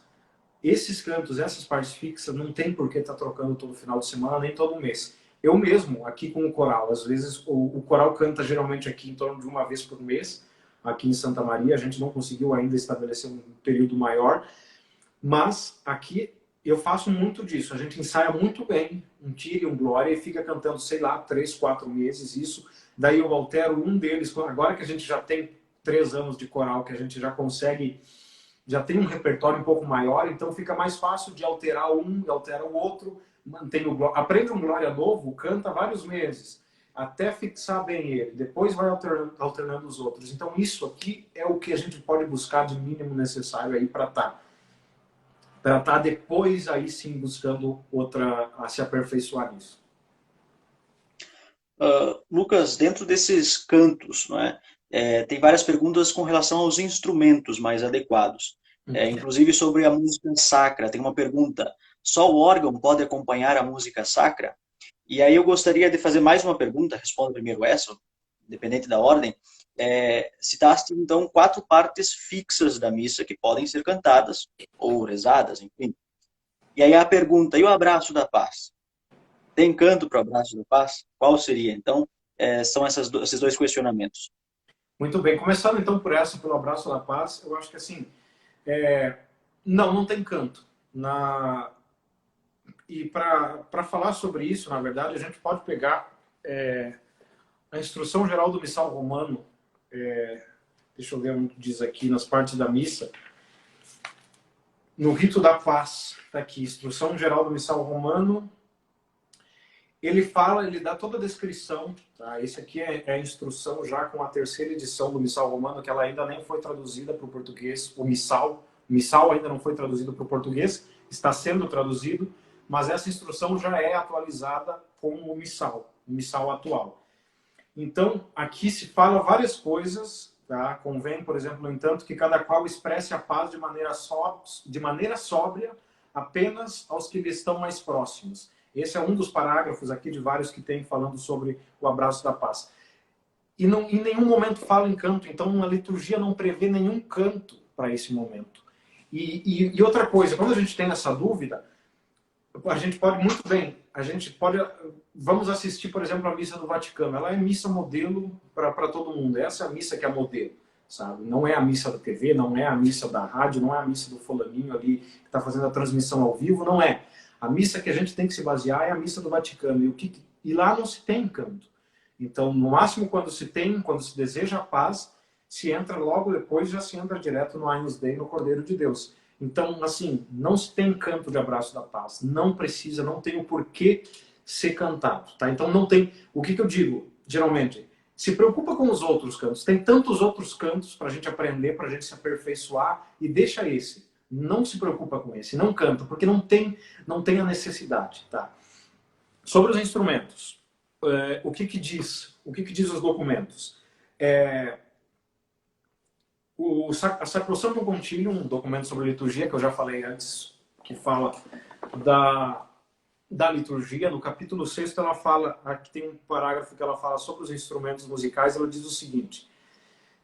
esses cantos, essas partes fixas, não tem por que estar trocando todo final de semana, nem todo mês. Eu mesmo, aqui com o coral, às vezes o coral canta geralmente aqui em torno de uma vez por mês, aqui em Santa Maria, a gente não conseguiu ainda estabelecer um período maior, mas aqui eu faço muito disso, a gente ensaia muito bem, um Kyrie, um Glória, e fica cantando, sei lá, 3, 4 meses isso, daí eu altero um deles, agora que a gente já tem 3 anos de coral, que a gente já consegue, já tem um repertório um pouco maior, então fica mais fácil de alterar um e altera o outro, mantém aprende um Glória novo, canta vários meses, até fixar bem ele, depois vai alternando os outros. Então isso aqui é o que a gente pode buscar de mínimo necessário aí para estar depois aí sim buscando a se aperfeiçoar nisso. Lucas, dentro desses cantos, não é? Tem várias perguntas com relação aos instrumentos mais adequados. Inclusive sobre a música sacra. Tem uma pergunta: só o órgão pode acompanhar a música sacra? E aí eu gostaria de fazer mais uma pergunta, respondo primeiro essa, independente da ordem. Citaste, então, 4 partes fixas da missa que podem ser cantadas ou rezadas, enfim. E aí a pergunta: e o abraço da paz? Tem canto para o abraço da paz? Qual seria? Então, são esses 2 questionamentos. Muito bem. Começando então pelo abraço da paz, eu acho que assim, não tem canto. E para falar sobre isso, na verdade, a gente pode pegar A instrução geral do missal romano, deixa eu ver onde diz aqui, nas partes da missa, no rito da paz, está aqui, instrução geral do missal romano, ele fala, ele dá toda a descrição, tá? Esse aqui é a instrução já com a terceira edição do missal romano, que ela ainda nem foi traduzida para o português, o missal ainda não foi traduzido para o português, está sendo traduzido, mas essa instrução já é atualizada com o missal atual. Então, aqui se fala várias coisas, tá? Convém, por exemplo, no entanto, que cada qual expresse a paz de maneira sóbria apenas aos que lhe estão mais próximos. Esse é um dos parágrafos aqui de vários que tem falando sobre o abraço da paz. E não, em nenhum momento fala em canto, então a liturgia não prevê nenhum canto para esse momento. E outra coisa, quando a gente tem essa dúvida, a gente pode muito bem, vamos assistir, por exemplo, a missa do Vaticano. Ela é missa modelo para todo mundo. Essa é a missa que é modelo, sabe? Não é a missa da TV, não é a missa da rádio, não é a missa do fulaninho ali que está fazendo a transmissão ao vivo, não é. A missa que a gente tem que se basear é a missa do Vaticano. E lá não se tem canto. Então, no máximo, quando se deseja a paz, se entra logo depois, já se entra direto no Agnus Dei, no Cordeiro de Deus. Então, assim, não se tem canto de abraço da paz. Não precisa, não tem o porquê ser cantado, tá? Então, não tem... O que eu digo, geralmente? Se preocupa com os outros cantos. Tem tantos outros cantos para a gente aprender, para a gente se aperfeiçoar, e deixa esse. Não se preocupa com esse, não canta, porque não tem a necessidade, tá? Sobre os instrumentos, o que diz os documentos? A Sacrosanctum Concilium, um documento sobre liturgia, que eu já falei antes, que fala da liturgia, no capítulo 6 ela fala, aqui tem um parágrafo que ela fala sobre os instrumentos musicais, ela diz o seguinte: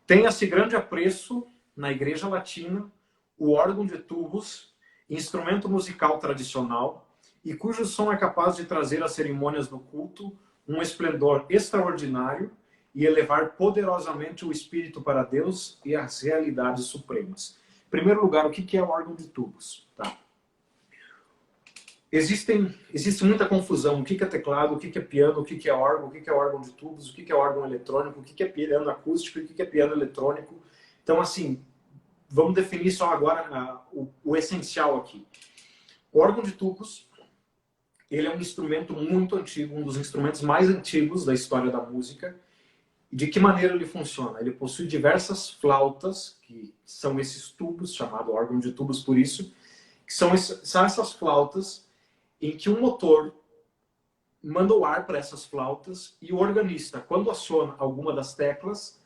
tenha-se grande apreço na Igreja Latina o órgão de tubos, instrumento musical tradicional, e cujo som é capaz de trazer às cerimônias do culto um esplendor extraordinário e elevar poderosamente o espírito para Deus e as realidades supremas. Em primeiro lugar, o que é o órgão de tubos? Tá. Existe muita confusão. O que é teclado, o que é piano, o que é órgão, o que é órgão de tubos, o que é órgão eletrônico, o que é piano acústico, o que é piano eletrônico. Então, assim, vamos definir só agora o essencial aqui. O órgão de tubos, ele é um instrumento muito antigo, um dos instrumentos mais antigos da história da música. De que maneira ele funciona? Ele possui diversas flautas, que são esses tubos, chamado órgão de tubos por isso, que são essas flautas em que um motor manda o ar para essas flautas e o organista, quando aciona alguma das teclas,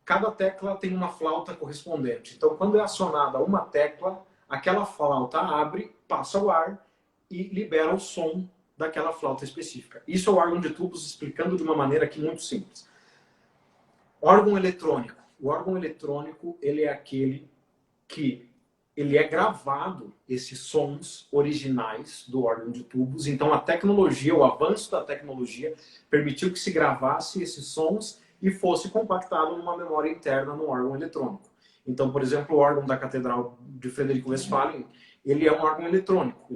cada tecla tem uma flauta correspondente. Então, quando é acionada uma tecla, aquela flauta abre, passa o ar e libera o som daquela flauta específica. Isso é o órgão de tubos, explicando de uma maneira aqui muito simples. Órgão eletrônico. O órgão eletrônico, ele é aquele que ele é gravado, esses sons originais do órgão de tubos. Então, a tecnologia, o avanço da tecnologia, permitiu que se gravasse esses sons e fosse compactado numa memória interna no órgão eletrônico. Então, por exemplo, o órgão da Catedral de Frederico Westphalen, ele é um órgão eletrônico.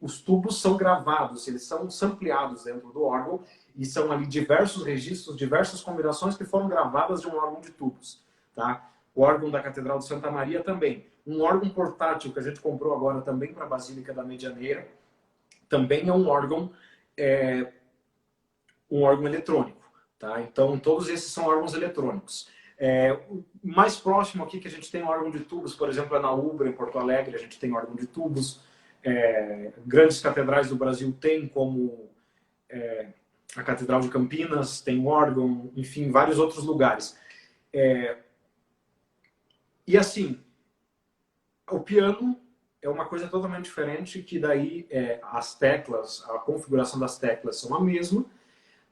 Os tubos são gravados, eles são sampleados dentro do órgão e são ali diversos registros, diversas combinações que foram gravadas de um órgão de tubos, tá? O órgão da Catedral de Santa Maria também. Um órgão portátil que a gente comprou agora também para a Basílica da Medianeira, também é um órgão eletrônico, tá? Então, todos esses são órgãos eletrônicos. O mais próximo aqui que a gente tem órgão de tubos, por exemplo, é na Ubra, em Porto Alegre, a gente tem órgão de tubos. Grandes catedrais do Brasil têm, como a Catedral de Campinas tem órgão, enfim, vários outros lugares. E assim, o piano é uma coisa totalmente diferente, que daí as teclas, a configuração das teclas são a mesma,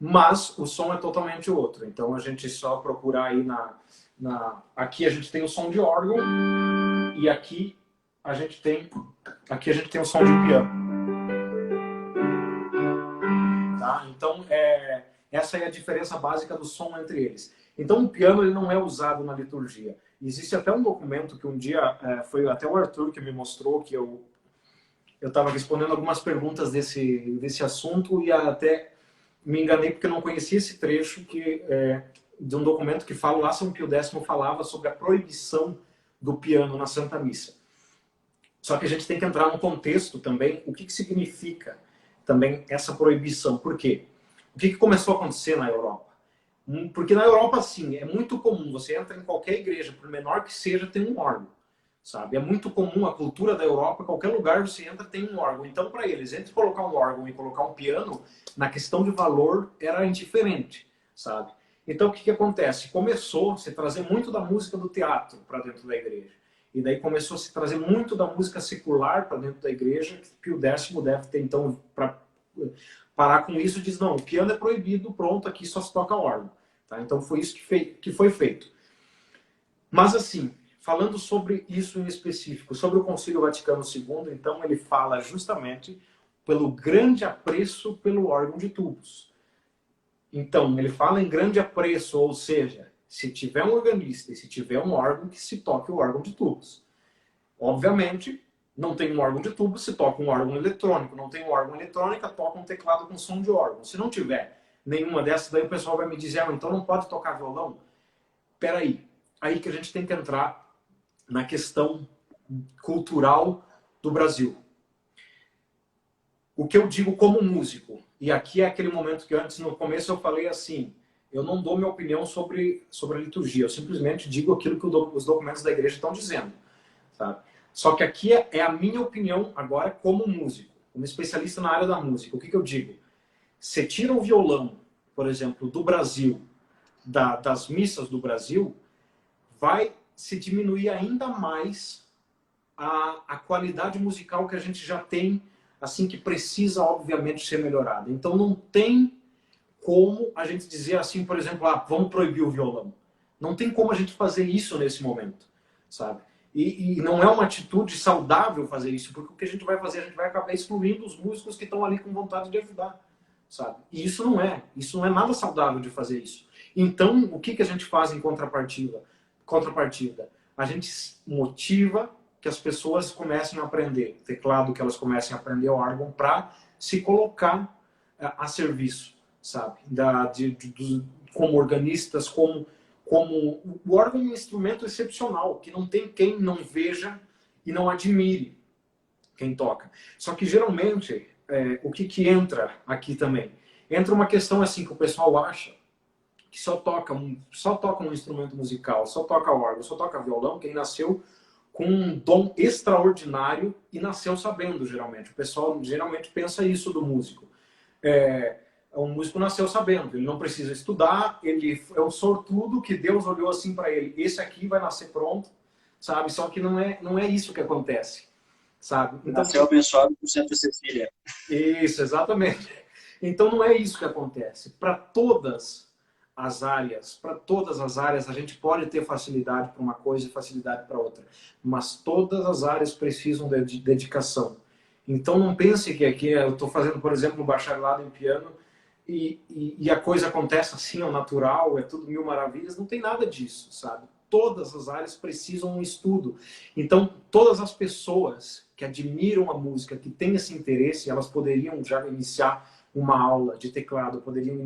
mas o som é totalmente outro. Então a gente só procurar aí aqui a gente tem o som de órgão e aqui a gente tem o som de piano. Tá? Então essa é a diferença básica do som entre eles. Então o piano ele não é usado na liturgia. Existe até um documento que um dia foi até o Arthur que me mostrou, que eu estava respondendo algumas perguntas desse assunto e até me enganei porque eu não conhecia esse trecho de um documento que fala lá, São Pio X falava sobre a proibição do piano na Santa Missa. Só que a gente tem que entrar no contexto também, o que significa também essa proibição. Por quê? O que começou a acontecer na Europa? Porque na Europa, sim, é muito comum, você entra em qualquer igreja, por menor que seja, tem um órgão, sabe? É muito comum a cultura da Europa, qualquer lugar você entra tem um órgão. Então, para eles, entre colocar um órgão e colocar um piano, na questão de valor, era indiferente, sabe? Então, o que acontece? Começou a se trazer muito da música do teatro para dentro da igreja. E daí começou a se trazer muito da música secular para dentro da igreja, que Pio X deve ter, então, para parar com isso, diz, não, o piano é proibido, pronto, aqui só se toca órgão. Tá? Então foi isso que foi feito. Mas assim, falando sobre isso em específico, sobre o Concílio Vaticano II, então ele fala justamente pelo grande apreço pelo órgão de tubos. Então, ele fala em grande apreço, ou seja, se tiver um organista e se tiver um órgão, que se toque o órgão de tubos. Obviamente, não tem um órgão de tubo, se toca um órgão eletrônico. Não tem um órgão eletrônico, toca um teclado com som de órgão. Se não tiver nenhuma dessas, daí o pessoal vai me dizer, ah, então não pode tocar violão? Peraí, aí que a gente tem que entrar na questão cultural do Brasil. O que eu digo como músico, e aqui é aquele momento que antes, no começo, eu falei assim, eu não dou minha opinião sobre a liturgia, eu simplesmente digo aquilo que os documentos da igreja estão dizendo, sabe? Só que aqui é a minha opinião agora como músico, como especialista na área da música. O que eu digo? Você tira o violão, por exemplo, do Brasil, das missas do Brasil, vai se diminuir ainda mais a qualidade musical que a gente já tem, assim, que precisa, obviamente, ser melhorada. Então não tem como a gente dizer assim, por exemplo, ah, vamos proibir o violão. Não tem como a gente fazer isso nesse momento, sabe? E não é uma atitude saudável fazer isso, porque o que a gente vai fazer, a gente vai acabar excluindo os músicos que estão ali com vontade de ajudar, sabe? E isso não é nada saudável de fazer isso. Então, o que a gente faz em contrapartida? A gente motiva que as pessoas comecem a aprender teclado, que elas comecem a aprender órgão para se colocar a serviço, sabe? Como organistas, como o órgão é um instrumento excepcional, que não tem quem não veja e não admire quem toca. Só que geralmente, o que entra aqui também? Entra uma questão assim que o pessoal acha que só toca um instrumento musical, só toca órgão, só toca violão, quem nasceu com um dom extraordinário e nasceu sabendo, geralmente. O pessoal geralmente pensa isso do músico. Um músico nasceu sabendo, ele não precisa estudar, ele é um sortudo que Deus olhou assim para ele, esse aqui vai nascer pronto, sabe? Só que não é isso que acontece, sabe? Então, nasceu abençoado por Santa Cecília. Isso, exatamente. Então não é isso que acontece. Para todas as áreas, a gente pode ter facilidade para uma coisa e facilidade para outra, mas todas as áreas precisam de dedicação. Então não pense que aqui eu estou fazendo, por exemplo, um bacharelado em piano e a coisa acontece assim, ao natural, é tudo mil maravilhas. Não tem nada disso, sabe? Todas as áreas precisam de um estudo. Então, todas as pessoas que admiram a música, que têm esse interesse, elas poderiam já iniciar uma aula de teclado, poderiam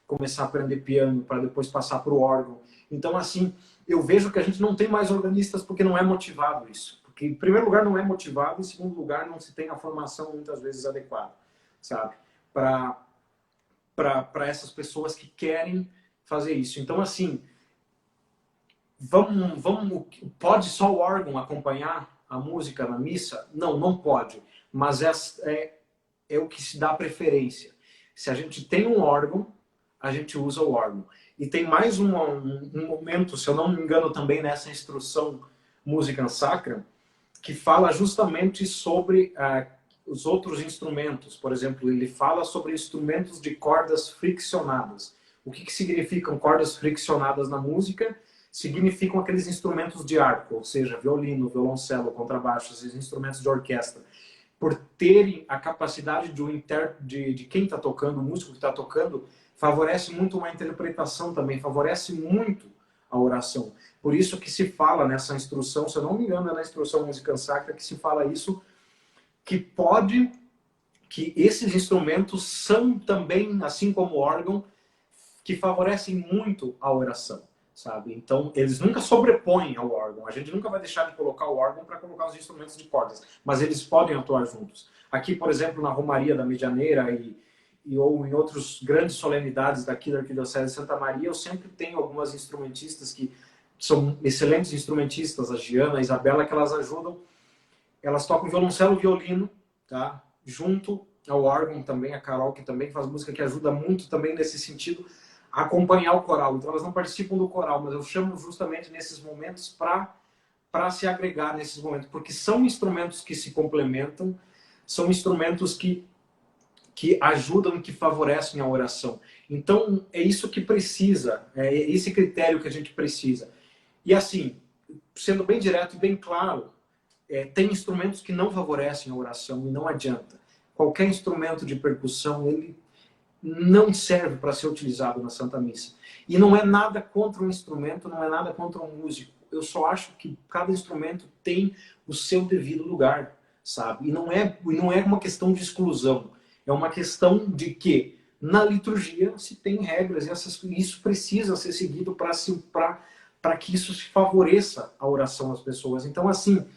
começar a aprender piano, para depois passar para o órgão. Então, assim, eu vejo que a gente não tem mais organistas porque não é motivado isso. Porque, em primeiro lugar, não é motivado, em segundo lugar, não se tem a formação muitas vezes adequada, sabe? Para essas pessoas que querem fazer isso. Então, assim, pode só o órgão acompanhar a música na missa? Não, não pode. Mas é o que se dá preferência. Se a gente tem um órgão, a gente usa o órgão. E tem mais um momento, se eu não me engano, também nessa instrução Musicam Sacram, que fala justamente sobre os outros instrumentos. Por exemplo, ele fala sobre instrumentos de cordas friccionadas. O que significam cordas friccionadas na música? Significam aqueles instrumentos de arco, ou seja, violino, violoncelo, contrabaixo, esses instrumentos de orquestra. Por terem a capacidade de quem está tocando, o músico que está tocando, favorece muito uma interpretação também, favorece muito a oração. Por isso que se fala nessa instrução, se eu não me engano, é na instrução Musicam Sacra que se fala isso, que que esses instrumentos são também, assim como o órgão, que favorecem muito a oração, sabe? Então, eles nunca sobrepõem ao órgão. A gente nunca vai deixar de colocar o órgão para colocar os instrumentos de cordas, mas eles podem atuar juntos. Aqui, por exemplo, na Romaria da Medianeira ou em outras grandes solenidades daqui da Arquidiocese de Santa Maria, eu sempre tenho algumas instrumentistas que são excelentes instrumentistas, a Giana, a Isabela, que elas ajudam, elas tocam violoncelo e violino, tá? Junto ao órgão também, a Carol, que também faz música, que ajuda muito também nesse sentido, a acompanhar o coral. Então elas não participam do coral, mas eu chamo justamente nesses momentos para se agregar nesses momentos, porque são instrumentos que se complementam, são instrumentos que ajudam, que favorecem a oração. Então, é isso que precisa, é esse critério que a gente precisa. E assim, sendo bem direto e bem claro, tem instrumentos que não favorecem a oração e não adianta. Qualquer instrumento de percussão, ele não serve para ser utilizado na Santa Missa. E não é nada contra um instrumento, não é nada contra um músico. Eu só acho que cada instrumento tem o seu devido lugar, sabe? E não é uma questão de exclusão. É uma questão de que na liturgia se tem regras e isso precisa ser seguido para que isso se favoreça a oração das pessoas. Então, assim,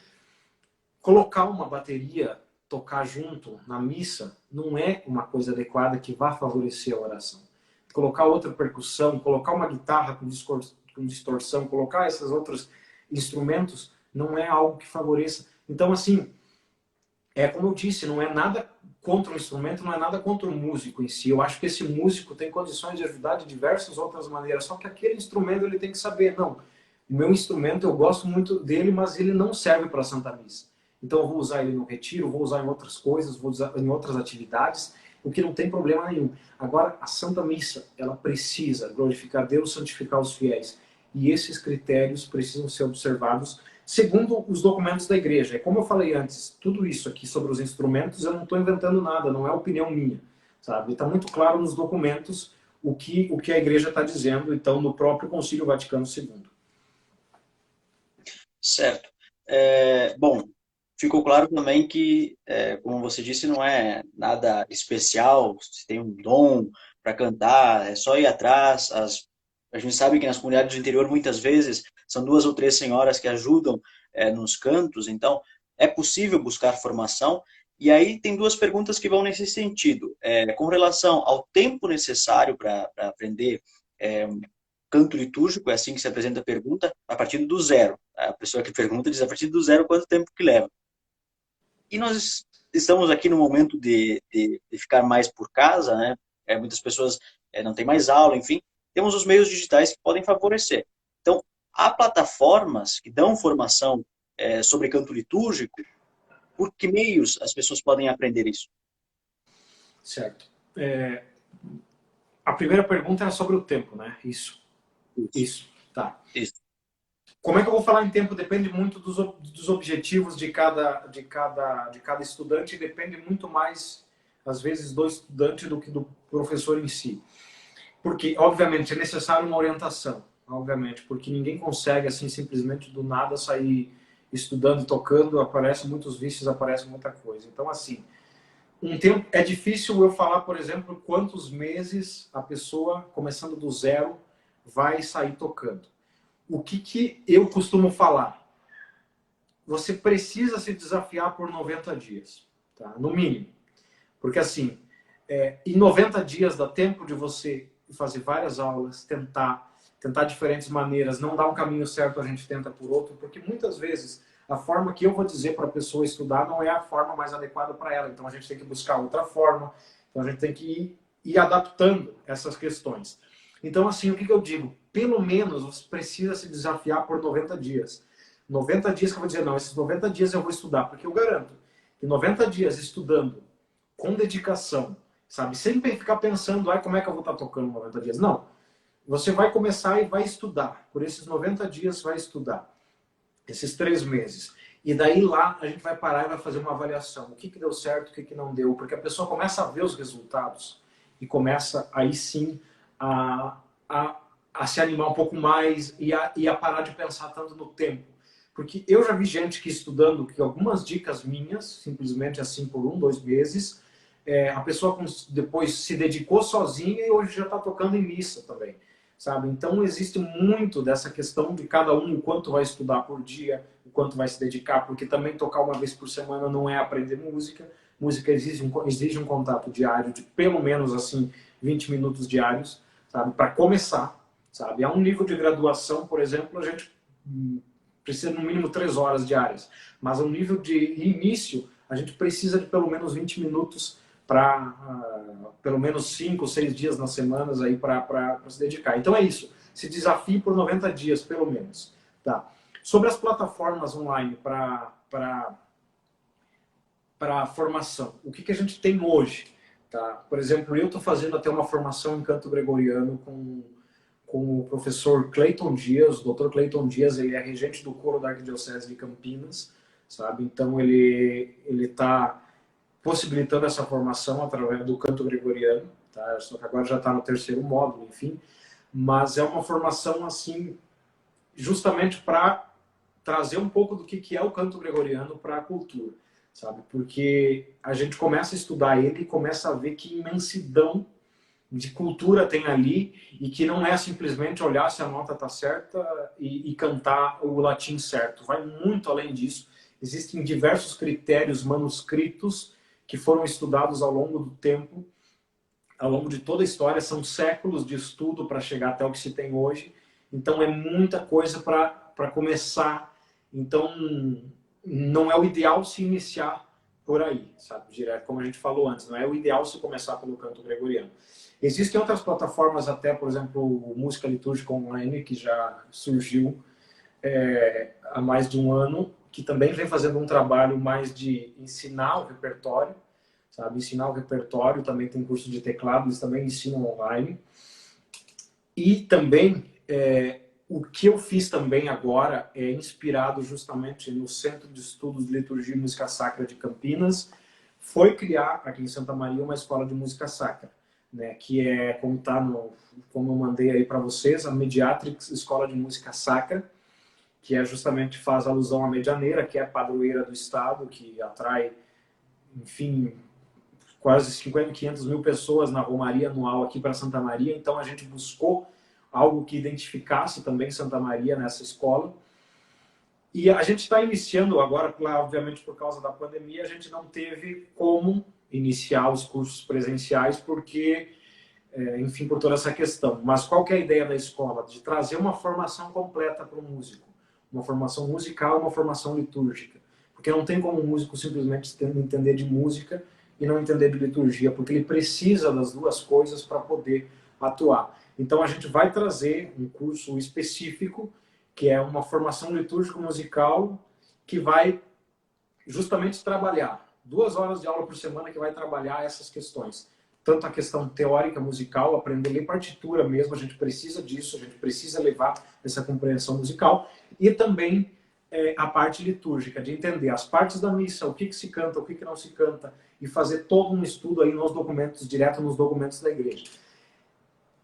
colocar uma bateria, tocar junto na missa, não é uma coisa adequada que vá favorecer a oração. Colocar outra percussão, colocar uma guitarra com distorção, colocar esses outros instrumentos, não é algo que favoreça. Então, assim, como eu disse, não é nada contra o instrumento, não é nada contra o músico em si. Eu acho que esse músico tem condições de ajudar de diversas outras maneiras, só que aquele instrumento ele tem que saber, não, o meu instrumento eu gosto muito dele, mas ele não serve para a Santa Missa. Então eu vou usar ele no retiro, vou usar em outras coisas, vou usar em outras atividades, o que não tem problema nenhum. Agora, a Santa Missa, ela precisa glorificar Deus, santificar os fiéis. E esses critérios precisam ser observados segundo os documentos da igreja. É como eu falei antes, tudo isso aqui sobre os instrumentos, eu não estou inventando nada, não é opinião minha, sabe? Está muito claro nos documentos o que a igreja está dizendo, então, no próprio Concílio Vaticano II. Certo. Bom, ficou claro também que, como você disse, não é nada especial, se tem um dom para cantar, é só ir atrás. A gente sabe que nas comunidades do interior, muitas vezes, são 2 ou 3 senhoras que ajudam nos cantos, então é possível buscar formação. E aí tem 2 perguntas que vão nesse sentido. Com relação ao tempo necessário para aprender canto litúrgico, é assim que se apresenta a pergunta, a partir do 0. A pessoa que pergunta diz a partir do 0 quanto tempo que leva. E nós estamos aqui no momento de ficar mais por casa, né? Muitas pessoas não têm mais aula, enfim. Temos os meios digitais que podem favorecer. Então, há plataformas que dão formação sobre canto litúrgico. Por que meios as pessoas podem aprender isso? Certo. A primeira pergunta era sobre o tempo, né? Isso. Tá. Isso. Como é que eu vou falar em tempo? Depende muito dos objetivos de cada estudante e depende muito mais, às vezes, do estudante do que do professor em si. Porque, obviamente, é necessário uma orientação, obviamente, porque ninguém consegue, assim, simplesmente do nada sair estudando e tocando, aparecem muitos vícios, aparece muita coisa. Então, assim, é difícil eu falar, por exemplo, quantos meses a pessoa, começando do 0, vai sair tocando. O que eu costumo falar? Você precisa se desafiar por 90 dias, tá? No mínimo. Porque assim, em 90 dias dá tempo de você fazer várias aulas, tentar diferentes maneiras, não dá um caminho certo, a gente tenta por outro, porque muitas vezes a forma que eu vou dizer para a pessoa estudar não é a forma mais adequada para ela. Então a gente tem que buscar outra forma, então a gente tem que ir adaptando essas questões. Então assim, o que eu digo? Pelo menos você precisa se desafiar por 90 dias. 90 dias que eu vou dizer, não, esses 90 dias eu vou estudar, porque eu garanto que 90 dias estudando com dedicação, sabe? Sem ficar pensando, como é que eu vou estar tocando 90 dias? Não. Você vai começar e vai estudar. Por esses 90 dias vai estudar. Esses 3 meses. E daí lá a gente vai parar e vai fazer uma avaliação. O que deu certo, o que não deu. Porque a pessoa começa a ver os resultados e começa aí sim a se animar um pouco mais e a parar de pensar tanto no tempo. Porque eu já vi gente que estudando, que algumas dicas minhas, simplesmente assim por 1, 2 meses, a pessoa depois se dedicou sozinha e hoje já está tocando em missa também, sabe? Então existe muito dessa questão de cada um, o quanto vai estudar por dia, o quanto vai se dedicar, porque também tocar uma vez por semana não é aprender música. Música exige um contato diário de pelo menos assim 20 minutos diários, sabe? Para começar, sabe? A um nível de graduação, por exemplo, a gente precisa no mínimo 3 horas diárias, mas a um nível de início, a gente precisa de pelo menos 20 minutos para pelo menos 5 ou 6 dias nas semanas aí para se dedicar. Então é isso, se desafie por 90 dias, pelo menos. Tá? Sobre as plataformas online para formação, o que a gente tem hoje? Tá? Por exemplo, eu estou fazendo até uma formação em canto gregoriano com o professor Cleiton Dias. O Dr. Cleiton Dias, ele é regente do coro da Arquidiocese de Campinas, sabe? Então ele está possibilitando essa formação através do canto gregoriano, tá? Só que agora já está no 3º módulo, enfim. Mas é uma formação assim, justamente para trazer um pouco do que é o canto gregoriano para a cultura, sabe? Porque a gente começa a estudar ele e começa a ver que imensidão de cultura tem ali, e que não é simplesmente olhar se a nota está certa e cantar o latim certo. Vai muito além disso. Existem diversos critérios manuscritos que foram estudados ao longo do tempo, ao longo de toda a história. São séculos de estudo para chegar até o que se tem hoje. Então é muita coisa para começar. Então não é o ideal se iniciar por aí, sabe? Direto, como a gente falou antes, não é o ideal se começar pelo canto gregoriano. Existem outras plataformas até, por exemplo, o Música Litúrgica Online, que já surgiu há mais de um ano, que também vem fazendo um trabalho mais de ensinar o repertório, sabe? Ensinar o repertório, também tem curso de teclado, eles também ensinam online. E também, o que eu fiz também agora é inspirado justamente no Centro de Estudos de Liturgia e Música Sacra de Campinas, foi criar aqui em Santa Maria uma escola de música sacra, né, que é, como eu mandei aí para vocês, a Mediatrix Escola de Música Sacra, que justamente faz alusão à medianeira, que é a padroeira do Estado, que atrai, enfim, quase 500 mil pessoas na Romaria anual aqui para Santa Maria. Então a gente buscou algo que identificasse também Santa Maria nessa escola. E a gente está iniciando agora, obviamente por causa da pandemia, a gente não teve como iniciar os cursos presenciais, porque, enfim, por toda essa questão. Mas qual que é a ideia da escola? De trazer uma formação completa para o músico. Uma formação musical, uma formação litúrgica. Porque não tem como um músico simplesmente entender de música e não entender de liturgia, porque ele precisa das duas coisas para poder atuar. Então a gente vai trazer um curso específico, que é uma formação litúrgico-musical, que vai justamente trabalhar 2 horas de aula por semana, que vai trabalhar essas questões. Tanto a questão teórica musical, aprender a ler partitura mesmo, a gente precisa disso, a gente precisa levar essa compreensão musical, e também a parte litúrgica, de entender as partes da missa, o que se canta, o que não se canta, e fazer todo um estudo aí nos documentos, direto nos documentos da igreja.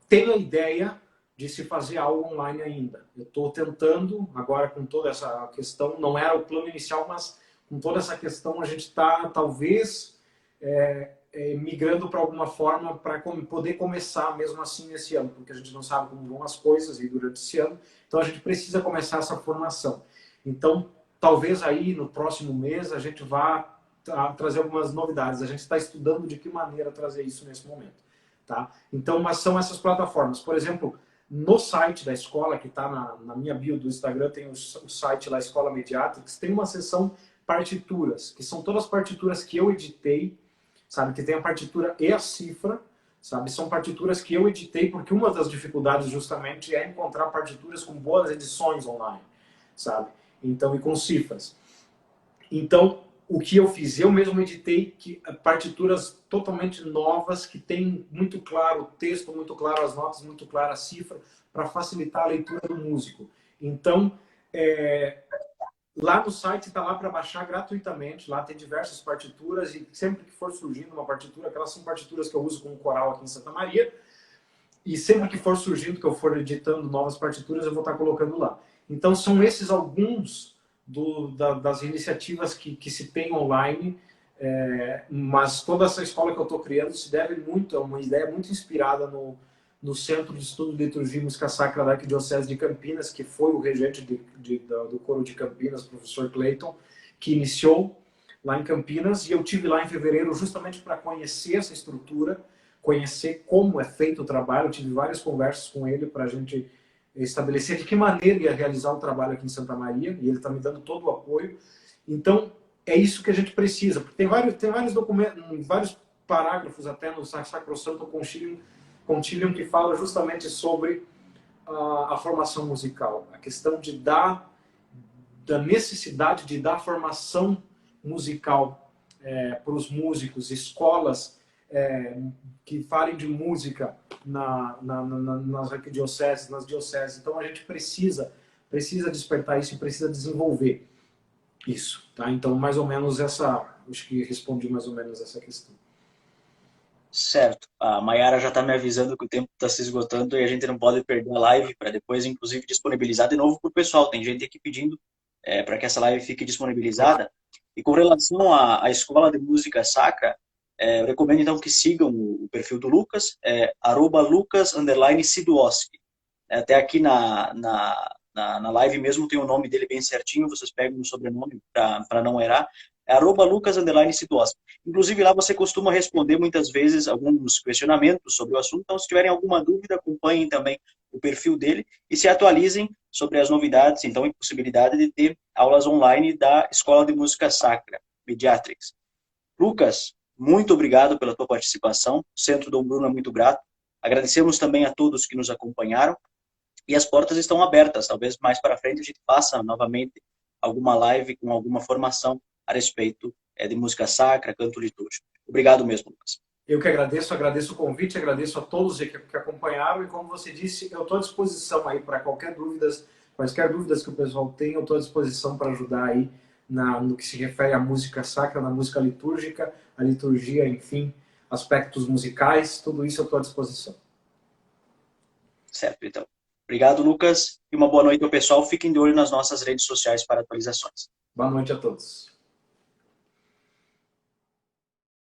Tem a ideia de se fazer algo online ainda. Eu estou tentando, agora com toda essa questão, não era o plano inicial, mas com toda essa questão a gente está, talvez, migrando para alguma forma para poder começar mesmo assim esse ano, porque a gente não sabe como vão as coisas aí durante esse ano, então a gente precisa começar essa formação. Então, talvez aí no próximo mês a gente vá trazer algumas novidades. A gente está estudando de que maneira trazer isso nesse momento. Tá? Então, mas são essas plataformas. Por exemplo, no site da escola, que está na minha bio do Instagram, tem o site lá, Escola Mediatrix, tem uma seção partituras, que são todas as partituras que eu editei, sabe? Que tem a partitura e a cifra, sabe? São partituras que eu editei, porque uma das dificuldades justamente é encontrar partituras com boas edições online, sabe? Então, e com cifras. Então, o que eu fiz? Eu mesmo editei partituras totalmente novas, que tem muito claro o texto, muito claro as notas, muito clara a cifra, para facilitar a leitura do músico. Então, lá no site está lá para baixar gratuitamente, lá tem diversas partituras, e sempre que for surgindo uma partitura, aquelas são partituras que eu uso como coral aqui em Santa Maria, e sempre que for surgindo, que eu for editando novas partituras, eu vou estar colocando lá. Então, são esses alguns das iniciativas que se tem online, Mas toda essa escola que eu estou criando se deve muito a uma ideia muito inspirada no Centro de Estudo de Liturgia e Música Sacra da Arquidiocese de Campinas, que foi o regente do coro de Campinas, professor Clayton, que iniciou lá em Campinas, e eu tive lá em fevereiro justamente para conhecer essa estrutura, conhecer como é feito o trabalho. Eu tive várias conversas com ele para a gente estabelecer de que maneira ia realizar o trabalho aqui em Santa Maria, e ele está me dando todo o apoio. Então, é isso que a gente precisa, porque tem vários documentos, vários parágrafos até no Sacrosanto Concilium que fala justamente sobre a formação musical, a questão da necessidade de dar formação musical para os músicos, escolas que falem de música nas arquidioceses, nas dioceses. Então a gente precisa despertar isso e precisa desenvolver isso, tá? Então mais ou menos acho que respondi mais ou menos essa questão. Certo. A Mayara já está me avisando que o tempo está se esgotando e a gente não pode perder a live para depois, inclusive, disponibilizar de novo para o pessoal. Tem gente aqui pedindo para que essa live fique disponibilizada. E com relação à escola de música sacra, eu recomendo então que sigam o perfil do Lucas, @Lucas_Siduoski. Até aqui na live mesmo tem o nome dele bem certinho, vocês pegam o sobrenome para não errar. É @Lucas_Siduoski. Inclusive lá você costuma responder muitas vezes alguns questionamentos sobre o assunto, então se tiverem alguma dúvida, acompanhem também o perfil dele e se atualizem sobre as novidades, então, e possibilidade de ter aulas online da Escola de Música Sacra, Mediatrix. Lucas, muito obrigado pela tua participação, o Centro Dom Bruno é muito grato. Agradecemos também a todos que nos acompanharam e as portas estão abertas, talvez mais para frente a gente faça novamente alguma live com alguma formação a respeito de música sacra, canto litúrgico. Obrigado mesmo, Lucas. Eu que agradeço o convite, agradeço a todos que acompanharam e, como você disse, eu estou à disposição aí para quaisquer dúvidas que o pessoal tenha, eu estou à disposição para ajudar aí no que se refere à música sacra, na música litúrgica, a liturgia, enfim, aspectos musicais, tudo isso eu estou à disposição. Certo, então. Obrigado, Lucas, e uma boa noite ao pessoal. Fiquem de olho nas nossas redes sociais para atualizações. Boa noite a todos.